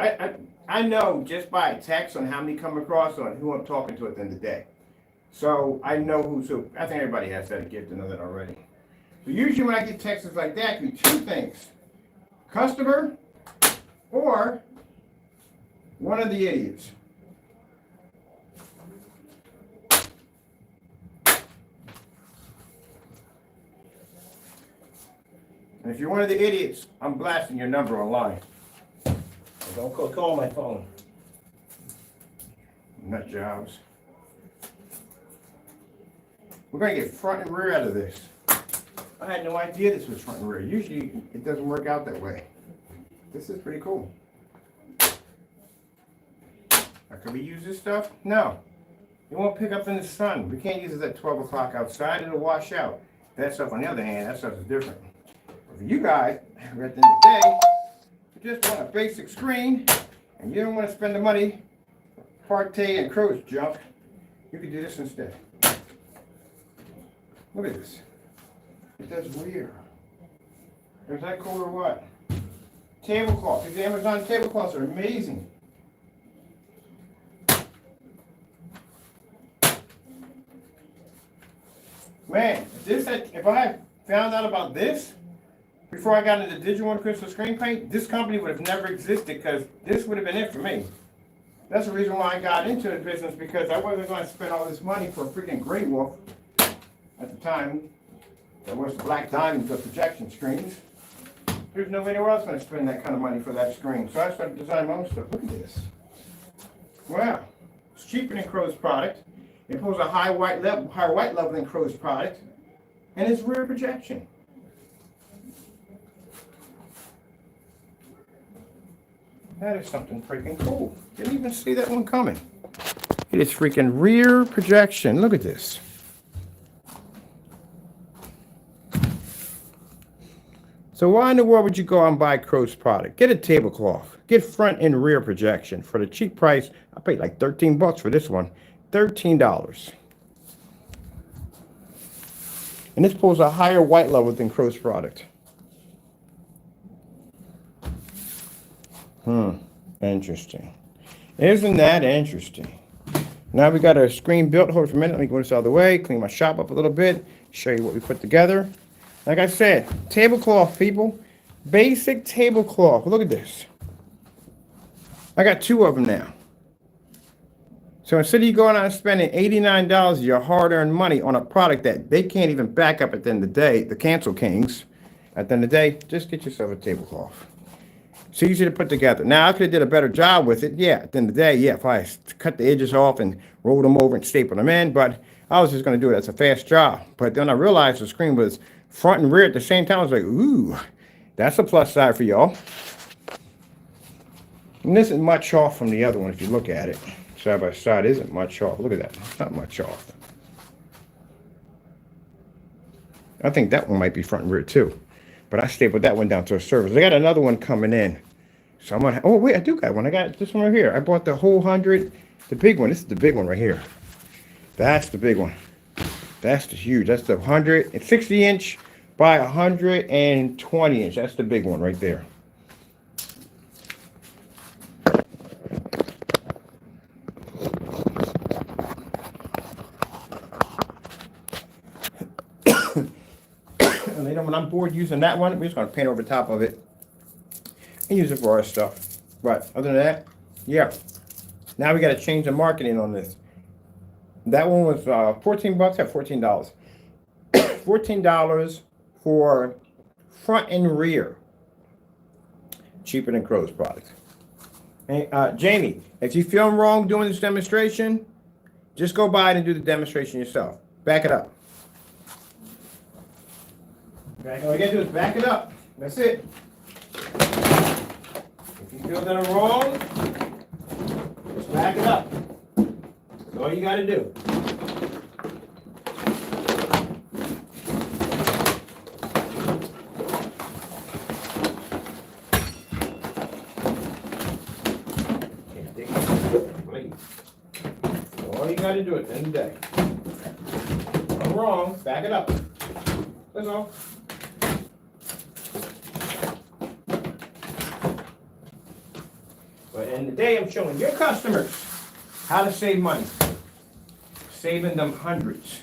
I know just by a text on how many come across on who I'm talking to at the end of the day. So I know who's who. I think everybody has that gift to know that already. So usually when I get texts like that, it can be two things: customer or one of the idiots. And if you're one of the idiots, I'm blasting your number online. Don't call my phone. Nut jobs. We're going to get front and rear out of this. I had no idea this was front and rear. Usually it doesn't work out that way. This is pretty cool. Now, can we use this stuff? No. It won't pick up in the sun. We can't use it at 12 o'clock outside. It'll wash out. That stuff, on the other hand, that stuff is different. For you guys, at the end of the day, you just want a basic screen, and you don't want to spend the money Partey and Crows junk, you can do this instead. Look at this. It does rear. Is that cool or what? Tablecloth. These Amazon tablecloths are amazing. Man, if I had found out about this before I got into digital and crystal screen paint, this company would have never existed because this would have been it for me. That's the reason why I got into the business, because I wasn't going to spend all this money for a freaking Grey Wolf at the time. There was Black Diamond for projection screens. There's nobody else going to spend that kind of money for that screen. So I started designing my own stuff. Look at this. Wow. It's cheaper than Crow's product. It pulls a higher white level than Crow's product. And it's rear projection. That is something freaking cool. Didn't even see that one coming. It is freaking rear projection. Look at this. So why in the world would you go out and buy Crow's product? Get a tablecloth. Get front and rear projection. For the cheap price, I paid like 13 bucks for this one. $13. And this pulls a higher white level than Crow's product. Interesting. Isn't that interesting? Now we got our screen built. Hold for a minute. Let me go this out of the way. Clean my shop up a little bit. Show you what we put together. Like I said, tablecloth, people. Basic tablecloth. Look at this. I got two of them now. So instead of you going out and spending $89 of your hard-earned money on a product that they can't even back up at the end of the day, the cancel kings, at the end of the day, just get yourself a tablecloth. It's easy to put together. Now, I could have did a better job with it. Yeah, at the end of the day, yeah, if I cut the edges off and rolled them over and stapled them in, but I was just going to do it as a fast job. But then I realized the screen was front and rear at the same time. I was like, ooh, that's a plus side for y'all. And this isn't much off from the other one if you look at it. Side by side isn't much off. Look at that. It's not much off. I think that one might be front and rear too. But I stapled that one down to a surface. I got another one coming in. So I'm going to... Oh, wait, I do got one. I got this one right here. I bought the whole 100. The big one. This is the big one right here. That's the big one. That's the huge. That's the 160-inch by 120-inch. That's the big one right there. And later when I'm bored using that one, we're just going to paint over the top of it and use it for our stuff. But other than that, yeah. Now we got to change the marketing on this. That one was 14 bucks at $14. $14 for front and rear. Cheaper than Crow's products. Hey, Jamie, if you feel I'm wrong doing this demonstration, just go by and do the demonstration yourself. Back it up. Okay, all you gotta do is back it up. That's it. If you feel that I'm wrong, just back it up. That's all you gotta do. All you gotta do at the end of the day. If I'm wrong, back it up. That's all. But at the end of the day, I'm showing your customers how to save money. Saving them hundreds.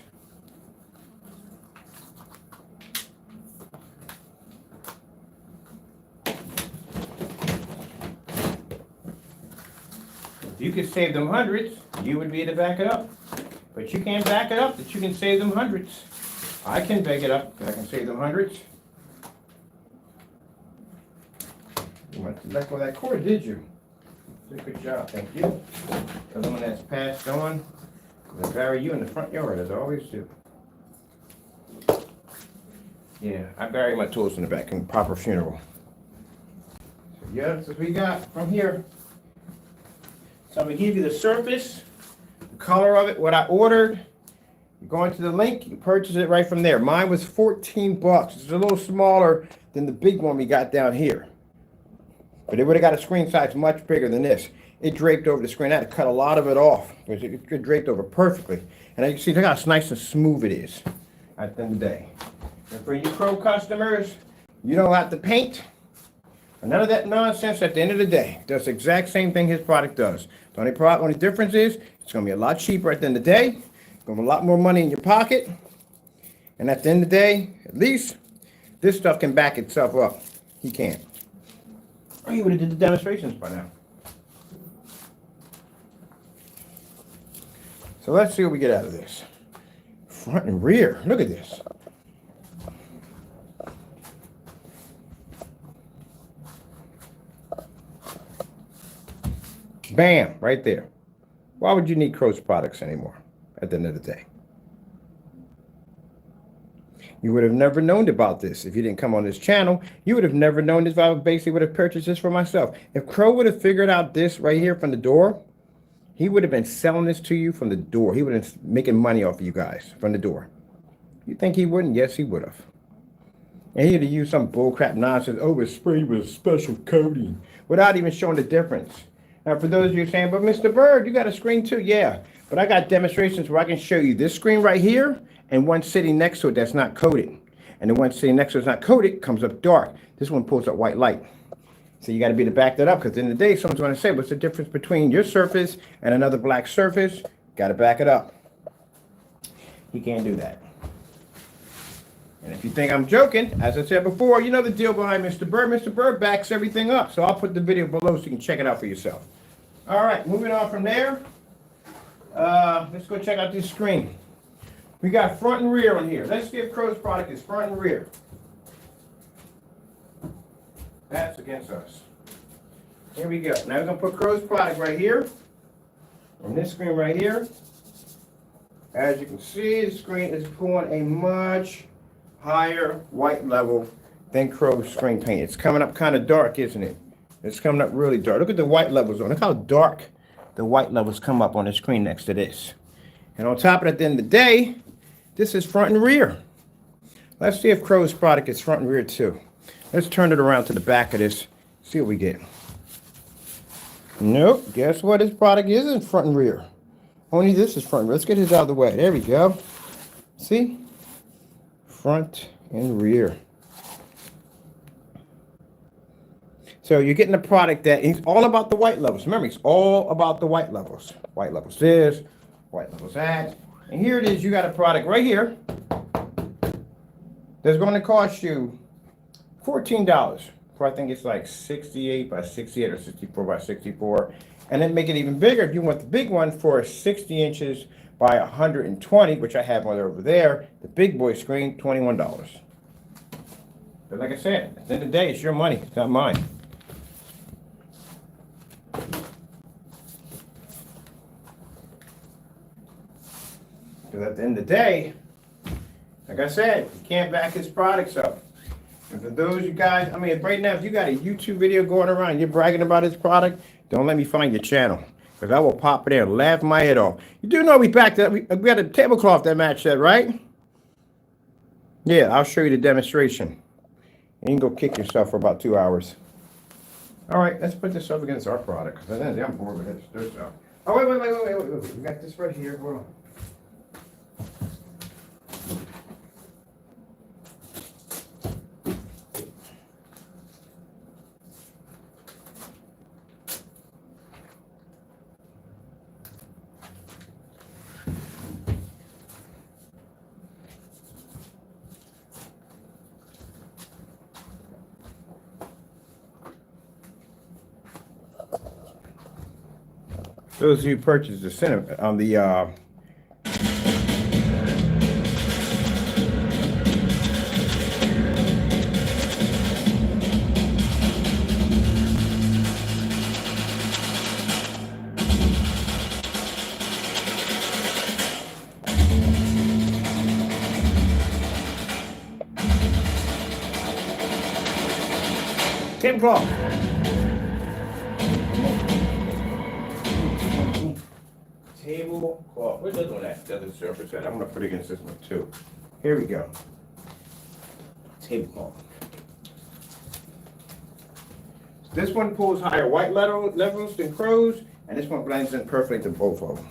If you could save them hundreds, you would be to back it up. But you can't back it up that you can save them hundreds. I can back it up that I can save them hundreds. You went to let go of that cord, did you? Did a good job, thank you. The one that's passed on, I'll bury you in the front yard as I always do. Yeah, I bury my tools in the back in proper funeral. So yeah, that's what we got from here. So I'm gonna give you the surface, the color of it, what I ordered. You go into the link, you purchase it right from there. Mine was 14 bucks. It's a little smaller than the big one we got down here. But it would have got a screen size much bigger than this. It draped over the screen. I had to cut a lot of it off because it draped over perfectly. And as you can see, look how nice and smooth it is at the end of the day. And for you Crow customers, you don't have to paint. None of that nonsense at the end of the day. It does the exact same thing his product does. The only difference is it's going to be a lot cheaper at the end of the day. It's going to be a lot more money in your pocket. And at the end of the day, at least this stuff can back itself up. He can't. Or he would have did the demonstrations by now. So let's see what we get out of this. Front and rear. Look at this. Bam, right there. Why would you need Crow's products anymore at the end of the day? You would have never known about this if you didn't come on this channel. You would have never known this if I basically would have purchased this for myself. If Crow would have figured out this right here from the door, he would have been selling this to you from the door. He would have been making money off of you guys from the door. You think he wouldn't? Yes, he would have. And he'd have used some bullcrap nonsense. Oh, it's sprayed with a special coating without even showing the difference. Now, for those of you saying, but Mr. Bird, you got a screen too? Yeah, but I got demonstrations where I can show you this screen right here and one sitting next to it that's not coated. And the one sitting next to it's not coated comes up dark. This one pulls up white light. So you got to be to back that up because at the end of the day, someone's going to say, what's the difference between your surface and another black surface? Got to back it up. He can't do that. And if you think I'm joking, as I said before, you know the deal behind Mr. Bird. Mr. Bird backs everything up. So I'll put the video below so you can check it out for yourself. All right, moving on from there. Let's go check out this screen. We got front and rear on here. Let's give Crow's product is front and rear. That's against us. Here we go. Now we're going to put Crow's product right here. On this screen right here. As you can see, the screen is pulling a much higher white level than Crow's screen paint. It's coming up kind of dark, isn't it? It's coming up really dark. Look at the white levels on. Look how dark the white levels come up on the screen next to this. And on top of it, at the end of the day, this is front and rear. Let's see if Crow's product is front and rear too. Let's turn it around to the back of this. See what we get. Nope. Guess what? His product isn't front and rear. Only this is front and rear. Let's get his out of the way. There we go. See? Front and rear. So you're getting a product that is all about the white levels. Remember, it's all about the white levels. White levels this, white levels that. And here it is. You got a product right here that's going to cost you $14. For I think it's like 68 by 68 or 64 by 64. And then make it even bigger if you want the big one for 60 inches buy 120, which I have one over there, the big boy screen, $21. But like I said, at the end of the day, it's your money, it's not mine. Because at the end of the day, like I said, you can't back his products up. And for those you guys, I mean, right now, if you got a YouTube video going around, you're bragging about his product, don't let me find your channel. Because I will pop it in and laugh my head off. You do know we backed up, we got a tablecloth that matched that, right? Yeah, I'll show you the demonstration. You can go kick yourself for about 2 hours. All right, let's put this up against our product. Because I'm bored with it. Oh, wait. We got this right here. Hold on. Those who purchased the center on the tablecloth. Tablecloth. Where's the other one at? The other surface at? I'm going to put it against this one too. Here we go. Tablecloth. This one pulls higher white levels than Crows, and this one blends in perfectly to both of them.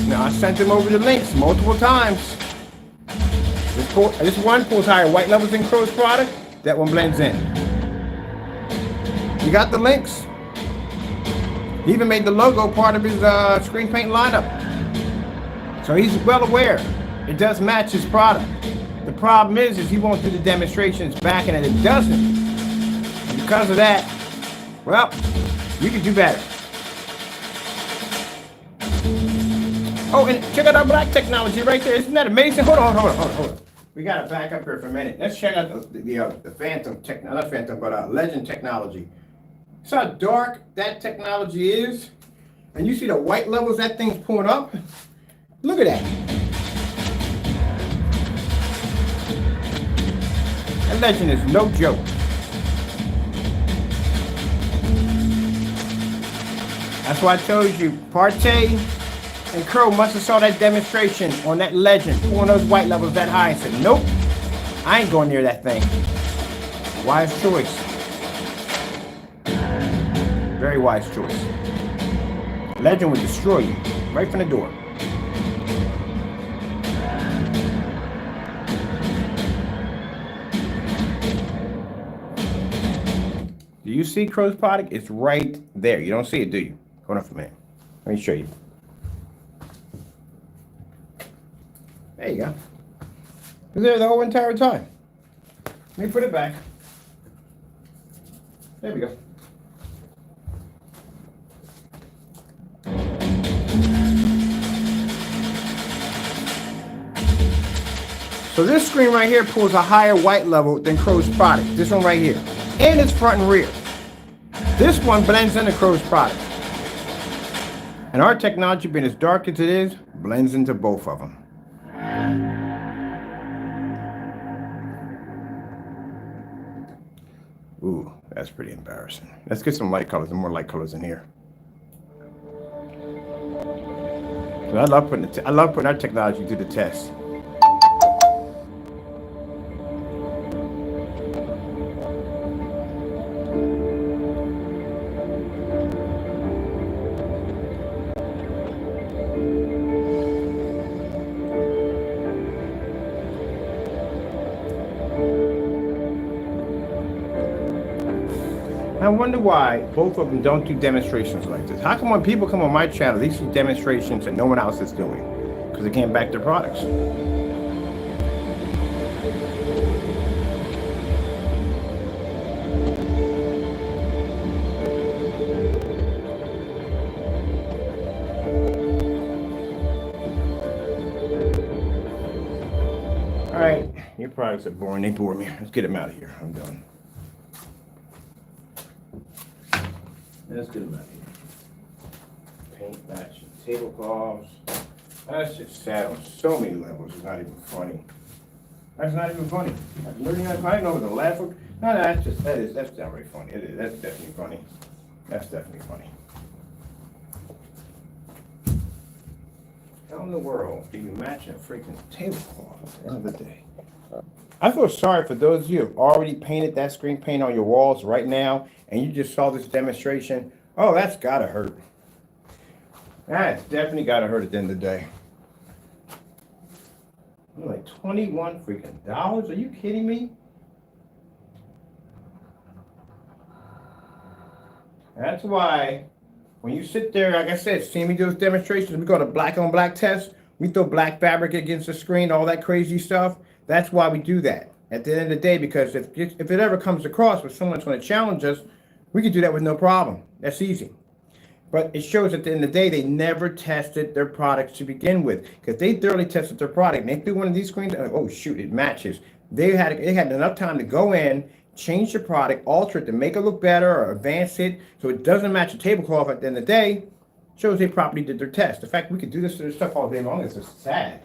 Now I sent him over the links multiple times. This one pulls higher white levels than Crow's product. That one blends in. You got the links. He even made the logo part of his screen paint lineup. So he's well aware. It does match his product. The problem is he won't do the demonstrations back and it doesn't. And because of that, well, you can do better. Oh, and check out our black technology right there. Isn't that amazing? Hold on. We got to back up here for a minute. Let's check out the Phantom not Phantom, but Legend technology. See how dark that technology is? And you see the white levels that thing's pulling up? Look at that. That Legend is no joke. That's why I told you, Partey and Crow must have saw that demonstration on that Legend, pulling those white levels that high and said, nope, I ain't going near that thing. Wise choice. Very wise choice. Legend would destroy you right from the door. Do you see Crow's product? It's right there. You don't see it, do you? Hold on for a minute. Let me show you. There you go. It's there the whole entire time. Let me put it back. There we go. So this screen right here pulls a higher white level than Crow's product. This one right here. And it's front and rear. This one blends into Crow's product. And our technology, being as dark as it is, blends into both of them. Ooh, that's pretty embarrassing. Let's get some light colors and more light colors in here. So I love putting our technology to the test. I wonder why both of them don't do demonstrations like this. How come when people come on my channel, they see demonstrations that no one else is doing? Because they can't back their products. Your products are boring. They bore me. Let's get them out of here. I'm done. Let's get them out of here. Paint matching tablecloths. That's just sad on so many levels. It's not even funny. That's not even funny. That's really not funny. I know the laugh. No, that's downright funny. It is. That's definitely funny. That's definitely funny. How in the world do you match a freaking tablecloth at the end of the day? I feel sorry for those of you who have already painted that screen paint on your walls right now, and you just saw this demonstration. Oh, that's gotta hurt. That's definitely gotta hurt at the end of the day. Like $21 freaking dollars? Are you kidding me? That's why when you sit there, like I said, see me do those demonstrations, we go to black on black test. We throw black fabric against the screen, all that crazy stuff. That's why we do that at the end of the day, because if it ever comes across where someone's going to challenge us, we can do that with no problem. That's easy. But it shows at the end of the day, they never tested their products to begin with, because they thoroughly tested their product. And they threw one of these screens, and oh shoot, it matches. They had enough time to go in, change the product, alter it to make it look better or advance it so it doesn't match a tablecloth at the end of the day. Shows they properly did their test. The fact we could do this sort of stuff all day long is just sad.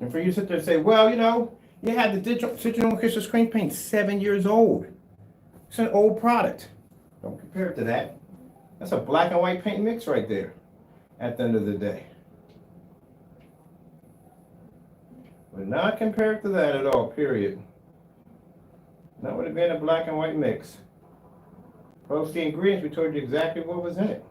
And for you to sit there and say, well, you know, you had the digital crystal screen paint 7 years old. It's an old product. Don't compare it to that. That's a black and white paint mix right there at the end of the day. But not compared to that at all, period. That would have been a black and white mix. Post the ingredients, we told you exactly what was in it.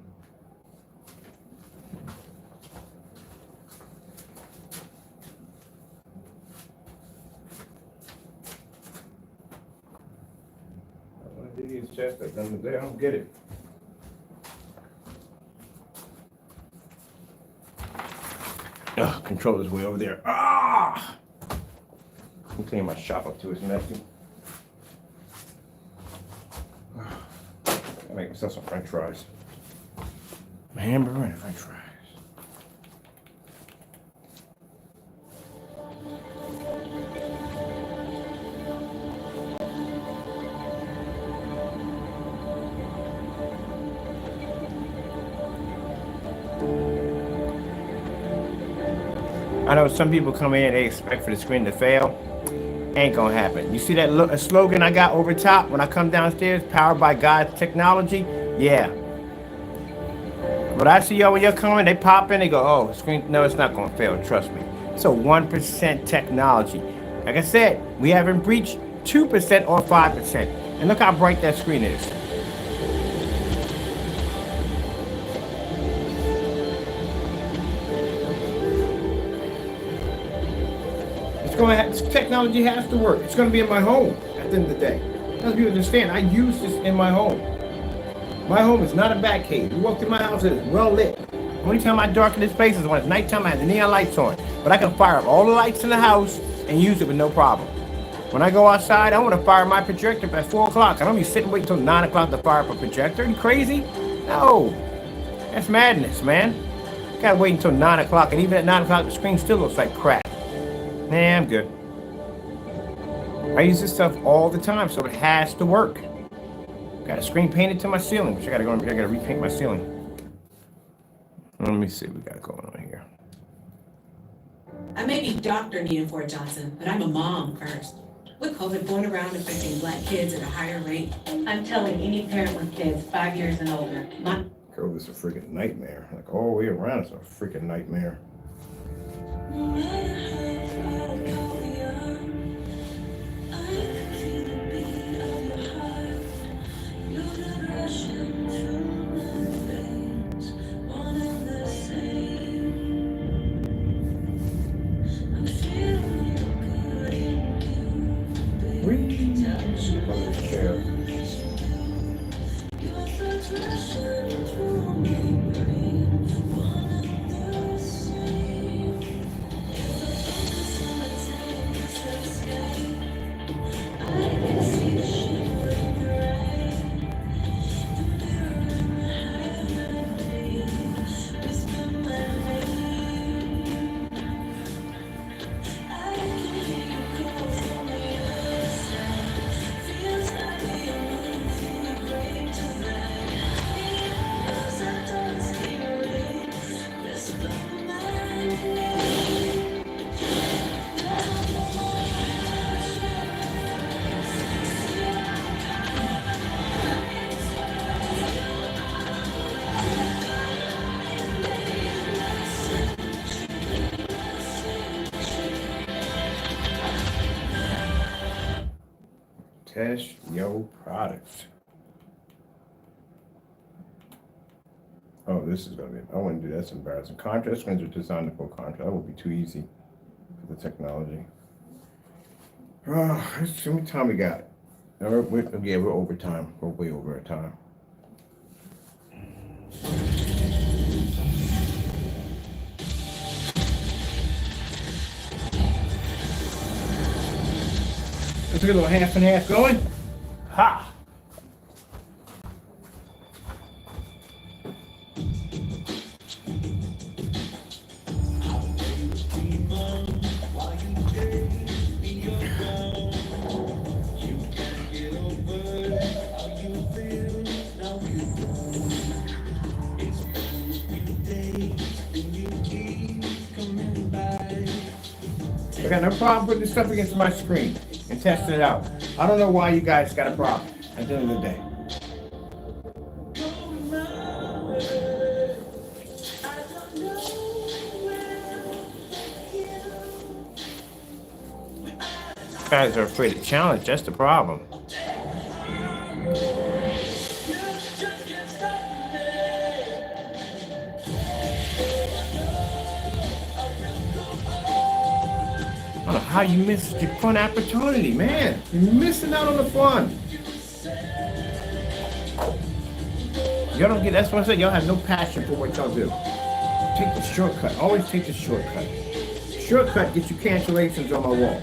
I want to do these chests at the end of the day. I don't get it. Ugh, controller's way over there. Ah! I'm cleaning my shop up too, it's messy. I make myself some french fries. A hamburger and french fries. I know some people come in, they expect for the screen to fail. Ain't gonna happen. You see that slogan I got over top when I come downstairs, powered by God's technology? Yeah. But I see y'all when you're coming, they pop in, they go, oh, screen, no, it's not gonna fail, trust me. It's a 1% technology. Like I said, we haven't breached 2% or 5%. And look how bright that screen is. This technology has to work. It's going to be in my home at the end of the day. As you understand, I use this in my home. My home is not a bat cave. You walk through my house, it is well lit. The only time I darken this space is when it's nighttime, I have the neon lights on. But I can fire up all the lights in the house and use it with no problem. When I go outside, I want to fire my projector at 4 o'clock. I don't be sitting waiting until 9 o'clock to fire up a projector. Are you crazy? No. That's madness, man. You gotta wait until 9 o'clock, and even at 9 o'clock, the screen still looks like crap. Nah, I'm good. I use this stuff all the time, so it has to work. Got a screen painted to my ceiling, which I gotta repaint my ceiling. Let me see what we got going on here. I may be Dr. Nina Ford Johnson, but I'm a mom first. With COVID going around affecting Black kids at a higher rate, I'm telling any parent with kids 5 years and older, Girl, this is a freaking nightmare. Like all the way around, it's a freaking nightmare. Test your products. Oh, this is gonna be, I wouldn't do that, that's embarrassing. Contrast screens are designed for contrast. That would be too easy for the technology. Oh, how many time we got? We're over time. We're way over time. Let's get a little half and half going. Ha! I got no problem putting this stuff against my screen and testing it out. I don't know why you guys got a problem at the end of the day. You guys are afraid of challenge, that's the problem. I don't know how you missed your fun opportunity, man. You're missing out on the fun. Y'all don't get, that's what I said, y'all have no passion for what y'all do. Take the shortcut, always take the shortcut. Shortcut gets you cancellations on my wall.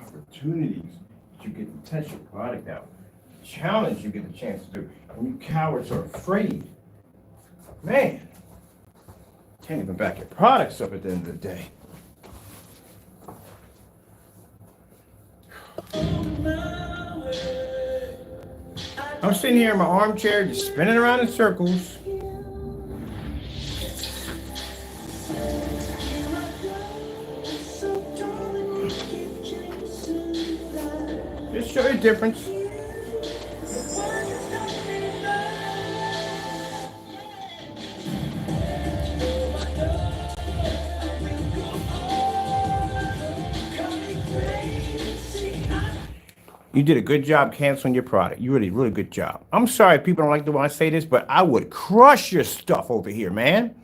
Opportunities you get to test your product out. Challenge you get the chance to do. And you cowards are afraid. Man, can't even back your products up at the end of the day. I'm sitting here in my armchair just spinning around in circles. Just show you a difference. You did a good job canceling your product. You really, really good job. I'm sorry if people don't like the way I say this, but I would crush your stuff over here, man.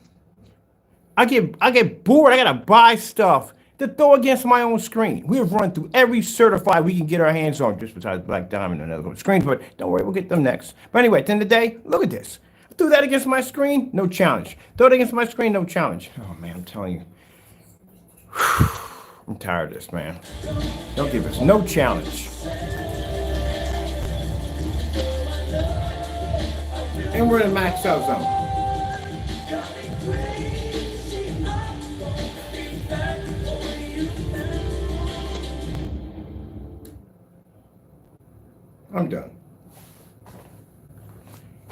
I get bored. I gotta buy stuff to throw against my own screen. We have run through every certified we can get our hands on, just besides Black Diamond and other screens, but don't worry, we'll get them next. But anyway, at the end of the day, look at this. I threw that against my screen, no challenge. Throw it against my screen, no challenge. Oh man, I'm telling you. I'm tired of this, man. Don't give us no challenge. And we're in the max out zone. I'm done.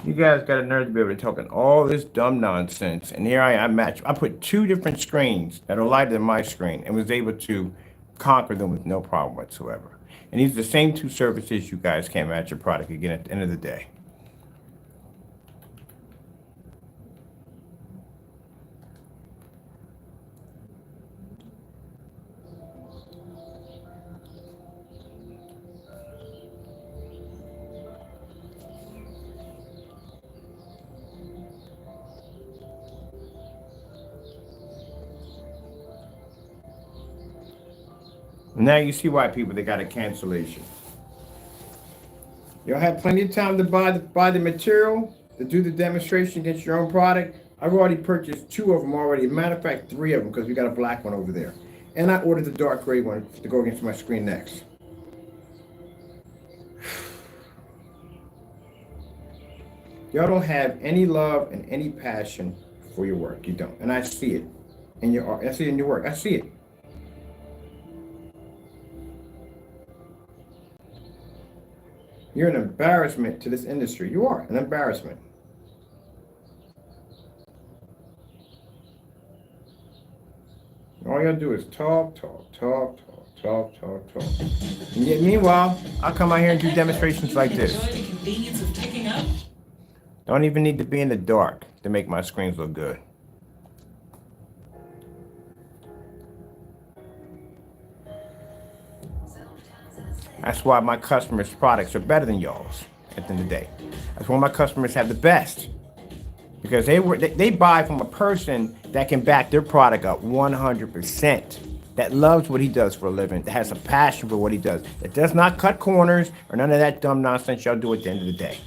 You guys got a nerve to be able to talk all this dumb nonsense. And here I am, I put two different screens that are lighter than my screen and was able to conquer them with no problem whatsoever. And these are the same two services you guys can't match your product again at the end of the day. Now you see why people, they got a cancellation. You'll have plenty of time to buy the material, to do the demonstration against your own product. I've already purchased 2 of them already. Matter of fact, 3 of them, because we got a black one over there. And I ordered the dark gray one to go against my screen next. Y'all don't have any love and any passion for your work. You don't. And I see it in your art. I see it in your work. I see it. You're an embarrassment to this industry. You are an embarrassment. All y'all do is talk. And yet, meanwhile, I'll come out here and do demonstrations like this. Enjoy the convenience of picking up. Don't even need to be in the dark to make my screens look good. That's why my customers' products are better than y'all's at the end of the day. That's why my customers have the best. Because they buy from a person that can back their product up 100%. That loves what he does for a living, that has a passion for what he does, that does not cut corners or none of that dumb nonsense y'all do at the end of the day.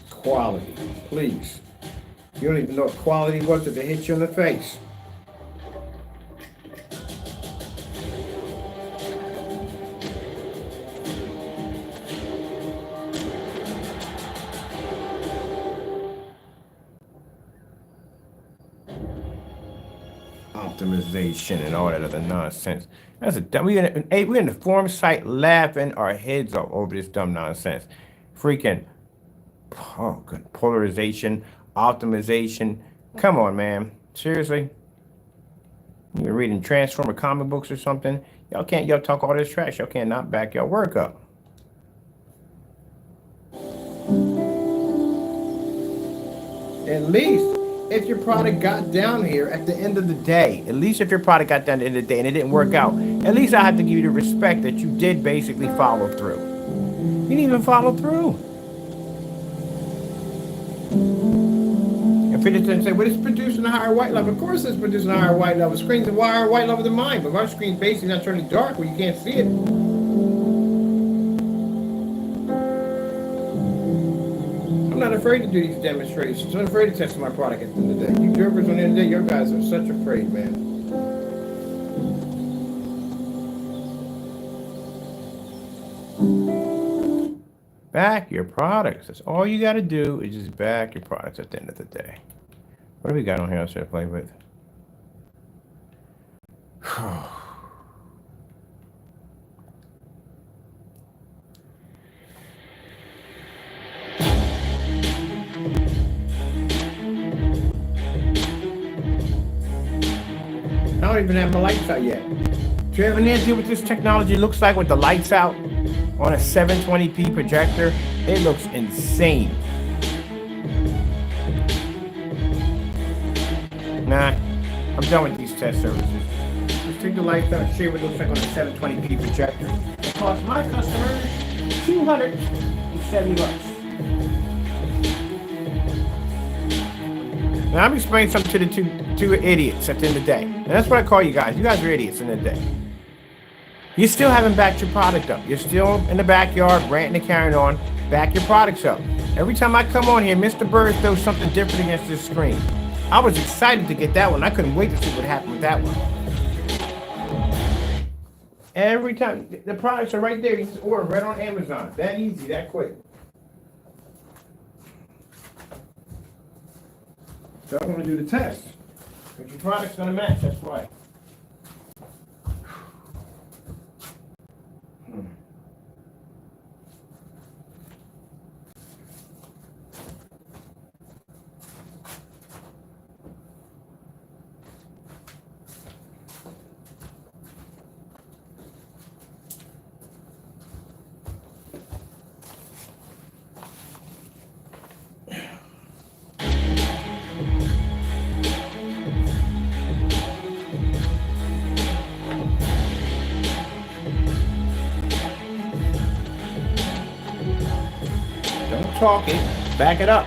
Quality, please. You don't even know what quality was if it hit you in the face. Optimization and all that other nonsense. That's a dumb. We're in the forum site laughing our heads off over this dumb nonsense. Freaking good polarization, optimization. Come on, man. Seriously? You're reading Transformer comic books or something? Y'all talk all this trash. Y'all can't not back your work up. At least if your product got down here at the end of the day, at least if your product got down at the end of the day and it didn't work out, at least I have to give you the respect that you did basically follow through. You didn't even follow through. If it didn't say, well, it's producing a higher white level. Of course it's producing a higher white level. Screens are higher white level than mine, but our screen's basically not turning dark where you can't see it. I'm not afraid to do these demonstrations. I'm not afraid to test my product at the end of the day. You jerkers on the end of the day, your guys are such afraid, man. Back your products. That's all you got to do is just back your products at the end of the day. What do we got on here to play with? I don't even have my lights out yet. Do you have any idea what this technology looks like with the lights out on a 720p projector? It looks insane. Nah, I'm done with these test services. Let's take the lights out and show you what it looks like on a 720p projector. It costs my customers $270. Now I'm explaining something to the two idiots at the end of the day. And that's what I call you guys. You guys are idiots in the day. You still haven't backed your product up. You're still in the backyard ranting and carrying on. Back your products up. Every time I come on here, Mr. Bird throws something different against this screen. I was excited to get that one. I couldn't wait to see what happened with that one. Every time. The products are right there. You just order right on Amazon. That easy, that quick. So I'm going to do the test. But your product's going to match, that's why. Talking, back it up.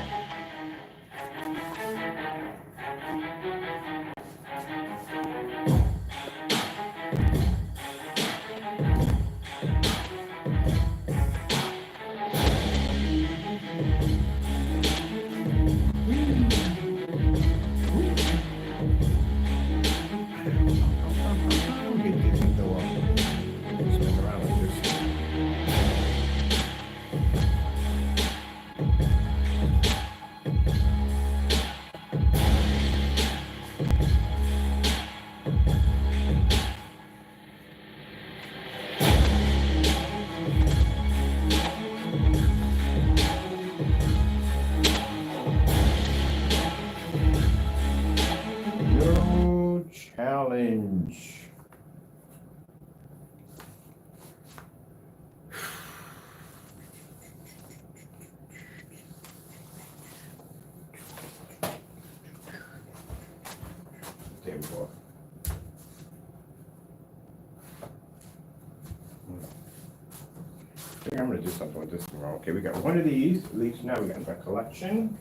did something with this one wrong. Okay, we got one of these. At least now we got our collection.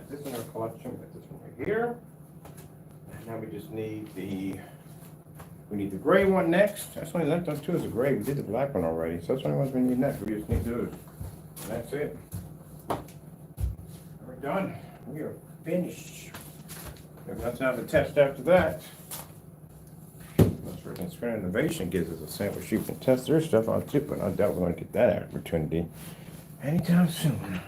This in our collection. We got this one right here. And now we just need the gray one next. That's only left us two is the gray. We did the black one already. So that's the only ones we need next. We just need those. And that's it. We're done. We are finished. If that's not the test after that. That's where Inferno Innovation gives us a sample sheet and test their stuff on too, but I doubt we're going to get that opportunity anytime soon.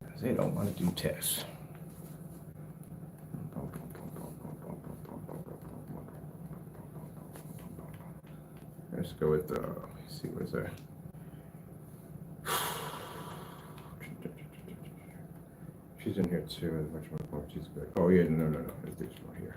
Because they don't want to do tests. Let's go with let's see, what's that? She's in here too. She's good. Oh yeah, no. It's this one here.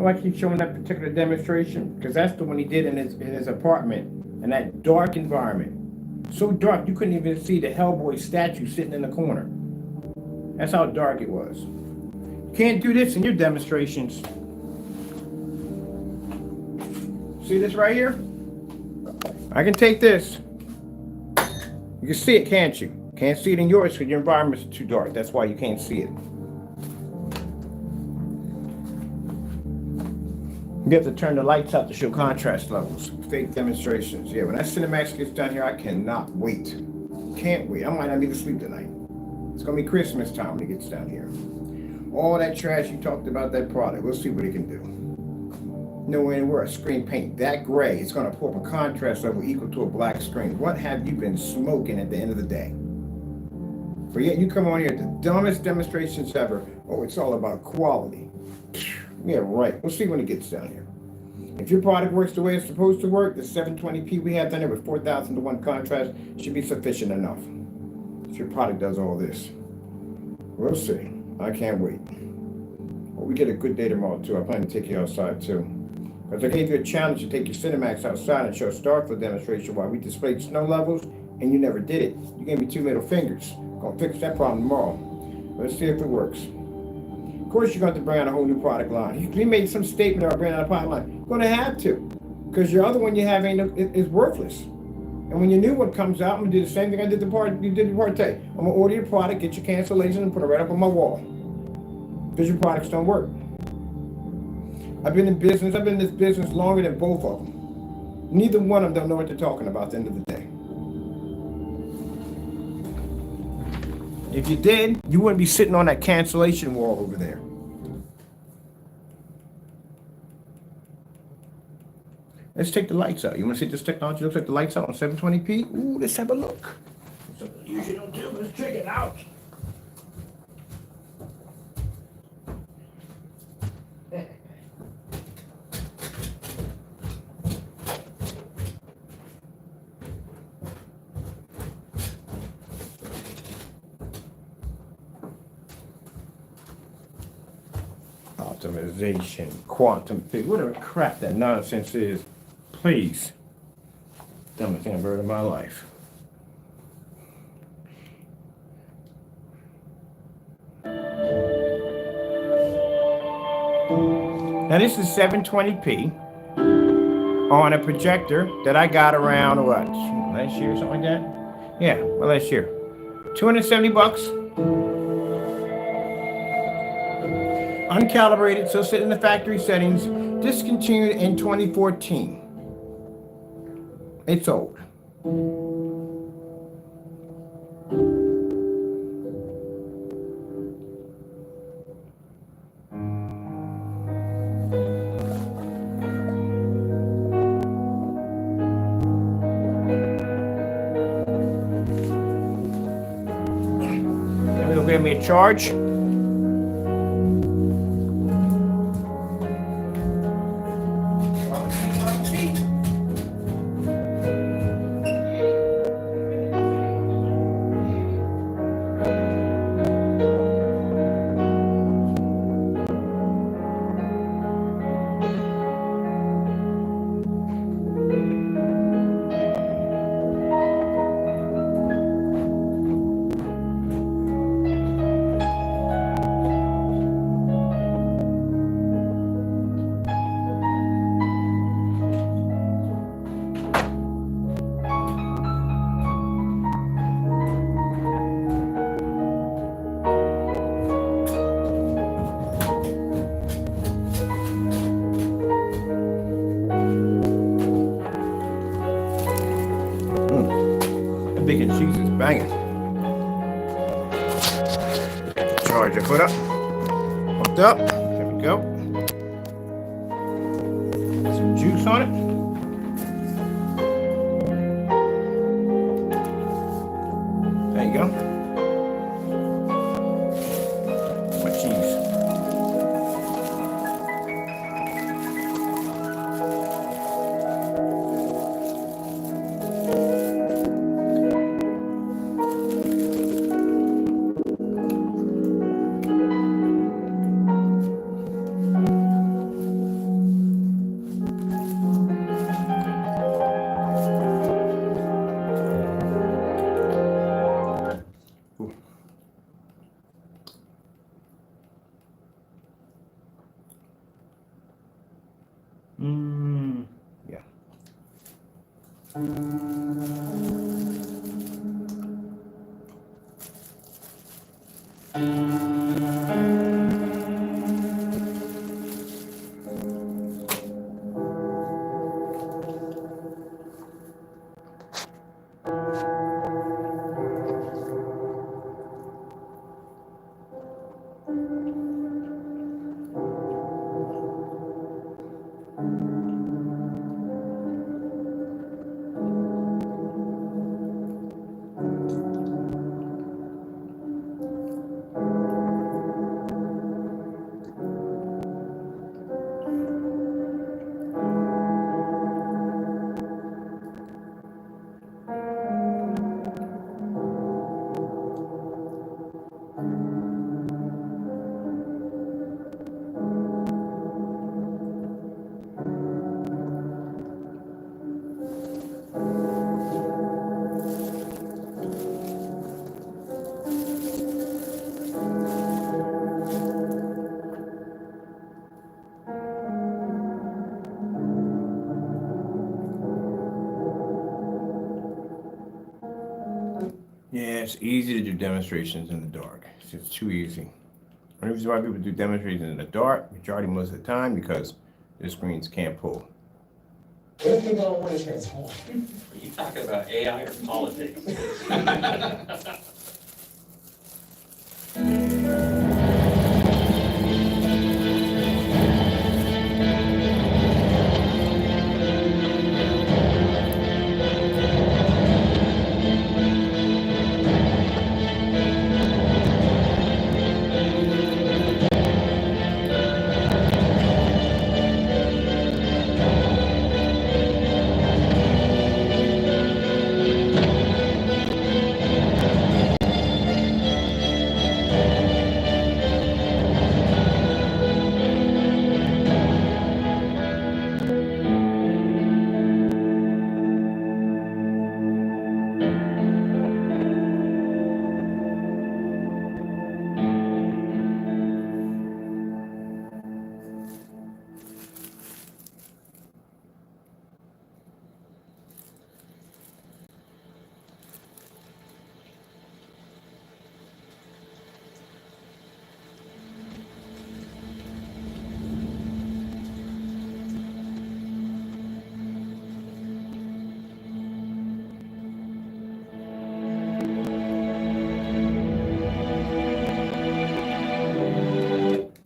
I keep showing that particular demonstration because that's the one he did in his apartment in that dark environment. So dark you couldn't even see the Hellboy statue sitting in the corner. That's how dark it was. You can't do this in your demonstrations. See this right here? I can take this. You can see it, can't you? Can't see it in yours because your environment's too dark. That's why you can't see it. You have to turn the lights out to show contrast levels. Fake demonstrations. Yeah, when that Cinemax gets done here, I cannot wait. Can't wait. I might not need to sleep tonight. It's going to be Christmas time when it gets down here. All that trash you talked about, that product, we'll see what it can do. Nowhere near a screen paint that gray, it's going to pull up a contrast level equal to a black screen. What have you been smoking at the end of the day? But yet you come on here, the dumbest demonstrations ever. Oh, it's all about quality. Yeah, right. We'll see when it gets down here. If your product works the way it's supposed to work, the 720p we have done here with 4,000 to 1 contrast should be sufficient enough. If your product does all this. We'll see. I can't wait. Well, we get a good day tomorrow, too. I plan to take you outside, too. Because I gave you a challenge to take your Cinemax outside and show a Starfield demonstration while we displayed snow levels, and you never did it. You gave me 2 middle fingers. Gonna fix that problem tomorrow. Let's see if it works. Of course, you're going to bring out a whole new product line. You made some statement about bringing out a product line. You're going to have to, because your other one you have is worthless. And when your new one comes out, I'm going to do the same thing I did you did the Parte. I'm going to order your product, get your cancellation, and put it right up on my wall. Because your products don't work. I've been in this business longer than both of them. Neither one of them know what they're talking about at the end of the day. If you did, you wouldn't be sitting on that cancellation wall over there. Let's take the lights out. You want to see this technology looks like the lights out on 720p? Ooh, let's have a look. Something you usually don't do, let's check it out. Optimization, quantum physics, whatever crap that nonsense is, please. Dumbest thing I've heard in my life. Now this is 720p on a projector that I got around what, last year or something like that? Yeah, well, last year. $270. Uncalibrated, so sit in the factory settings, discontinued in 2014. It's old. It'll give me a charge. Banging. Charge your foot up. Hooked up. There we go. Got some juice on it. There you go. My cheese. Yeah. Yeah, it's easy to do demonstrations in the dark. It's just too easy. The reason why people do demonstrations in the dark, majority most of the time, because the screens can't pull. What if you don't want to transform? Are you talking about AI or politics?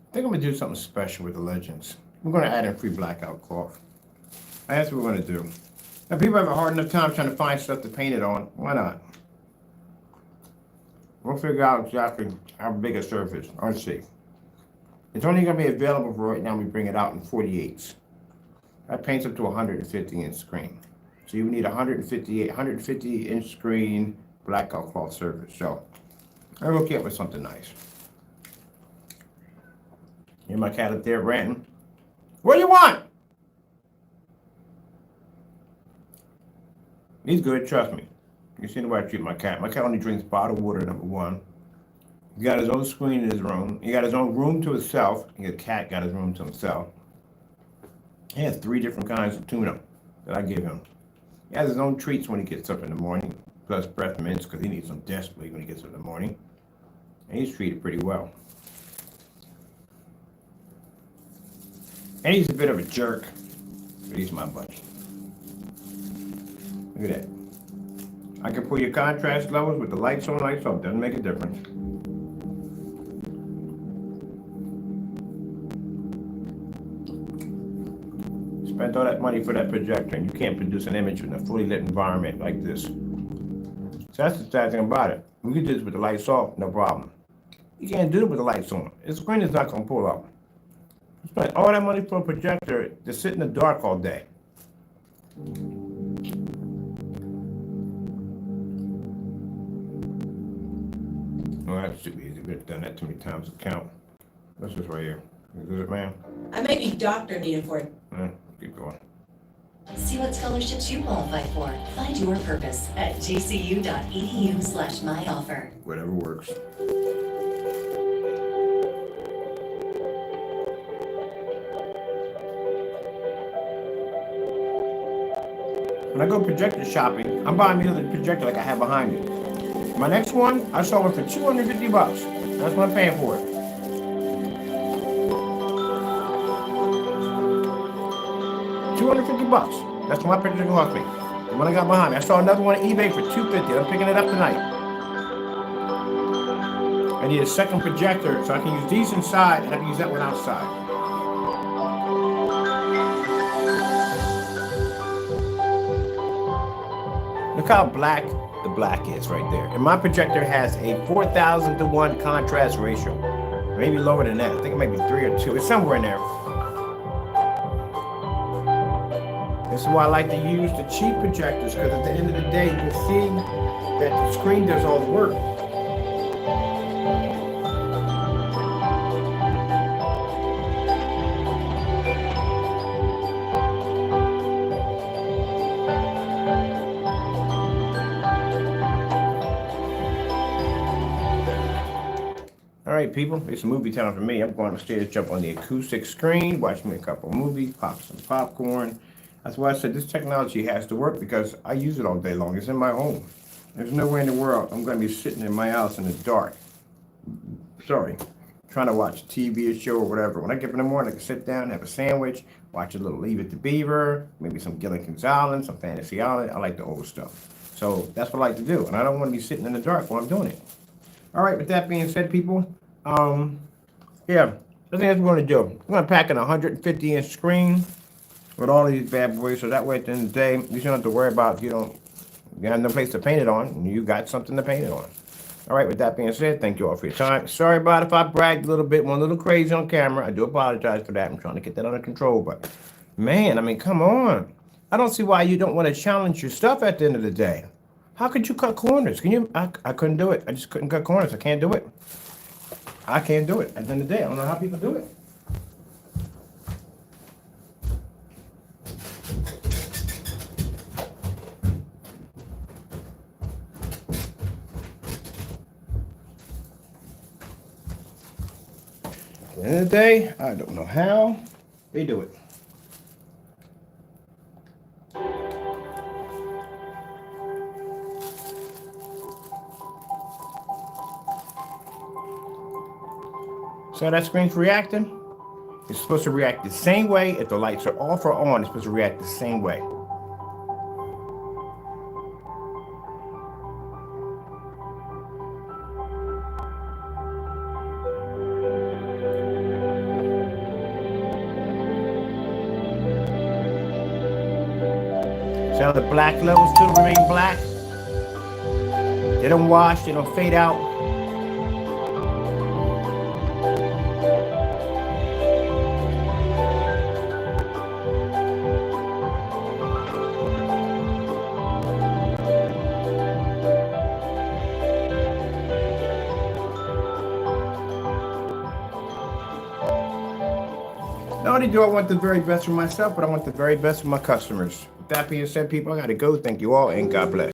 I think I'm gonna do something special with the Legends. We're gonna add in free blackout cloth. That's what we're gonna do. Now people have a hard enough time trying to find stuff to paint it on. Why not? We'll figure out exactly how big a surface. Let's see. It's only gonna be available for right now. We bring it out in 48s. That paints up to 150-inch screen. So you need 150-inch screen blackout cloth surface. So I will get with something nice. Here's my cat up there ranting. What do you want? He's good, trust me. You see the way I treat my cat. My cat only drinks bottled water, number one. He got his own screen in his room. He got his own room to himself. The cat got his room to himself. He has 3 different kinds of tuna that I give him. He has his own treats when he gets up in the morning, plus breath mints, because he needs them desperately when he gets up in the morning. And he's treated pretty well. And he's a bit of a jerk, but he's my buddy. Look at that. I can pull your contrast levels with the lights on, lights off. Doesn't make a difference. Spent all that money for that projector, and you can't produce an image in a fully lit environment like this. So that's the sad thing about it. We can do this with the lights off, no problem. You can't do it with the lights on. The screen is not going to pull up. You spent all that money for a projector to sit in the dark all day. Well, that should be easy. We've done that too many times to count. What's this right here? Is it, ma'am? I may be doctor needed for it. Keep going. See what scholarships you qualify for. Find your purpose at gcu.edu/myoffer. Whatever works. When I go projector shopping, I'm buying me the projector like I have behind me. My next one, I saw one for $250. That's what I'm paying for it. $250. That's what my projector cost me. The one I got behind me. I saw another one on eBay for $250. I'm picking it up tonight. I need a second projector so I can use these inside and I can use that one outside. Look how black the black is right there. And my projector has a 4,000 to 1 contrast ratio. Maybe lower than that. I think it might be 3 or 2. It's somewhere in there. This is why I like to use the cheap projectors, because at the end of the day, you can see that the screen does all the work. All right, people, it's a movie time for me. I'm going upstairs, jump on the acoustic screen, watch me a couple of movies, pop some popcorn. That's why I said this technology has to work, because I use it all day long. It's in my home. There's nowhere in the world I'm going to be sitting in my house in the dark. Sorry, trying to watch a TV or show or whatever. When I get up in the morning, I can sit down, have a sandwich, watch a little Leave It to Beaver, maybe some Gilligan's Island, some Fantasy Island. I like the old stuff. So that's what I like to do. And I don't want to be sitting in the dark while I'm doing it. All right, with that being said, people, yeah, I think that's what we're going to do. We're going to pack in a 150-inch screen with all these bad boys, so that way at the end of the day, you don't have to worry about if you have no place to paint it on, and you got something to paint it on. All right, with that being said, thank you all for your time. Sorry about if I bragged a little bit, went a little crazy on camera. I do apologize for that. I'm trying to get that under control, but man, I mean, come on. I don't see why you don't want to challenge your stuff at the end of the day. How could you cut corners? I couldn't do it. I just couldn't cut corners. I can't do it. I can't do it. At the end of the day, I don't know how people do it. At the end of the day, I don't know how they do it. So that screen's reacting. It's supposed to react the same way if the lights are off or on. It's supposed to react the same way. So the black levels still remain black. They don't wash, they don't fade out. Not only do I want the very best for myself, but I want the very best for my customers. With that being said, people, I got to go. Thank you all, and God bless.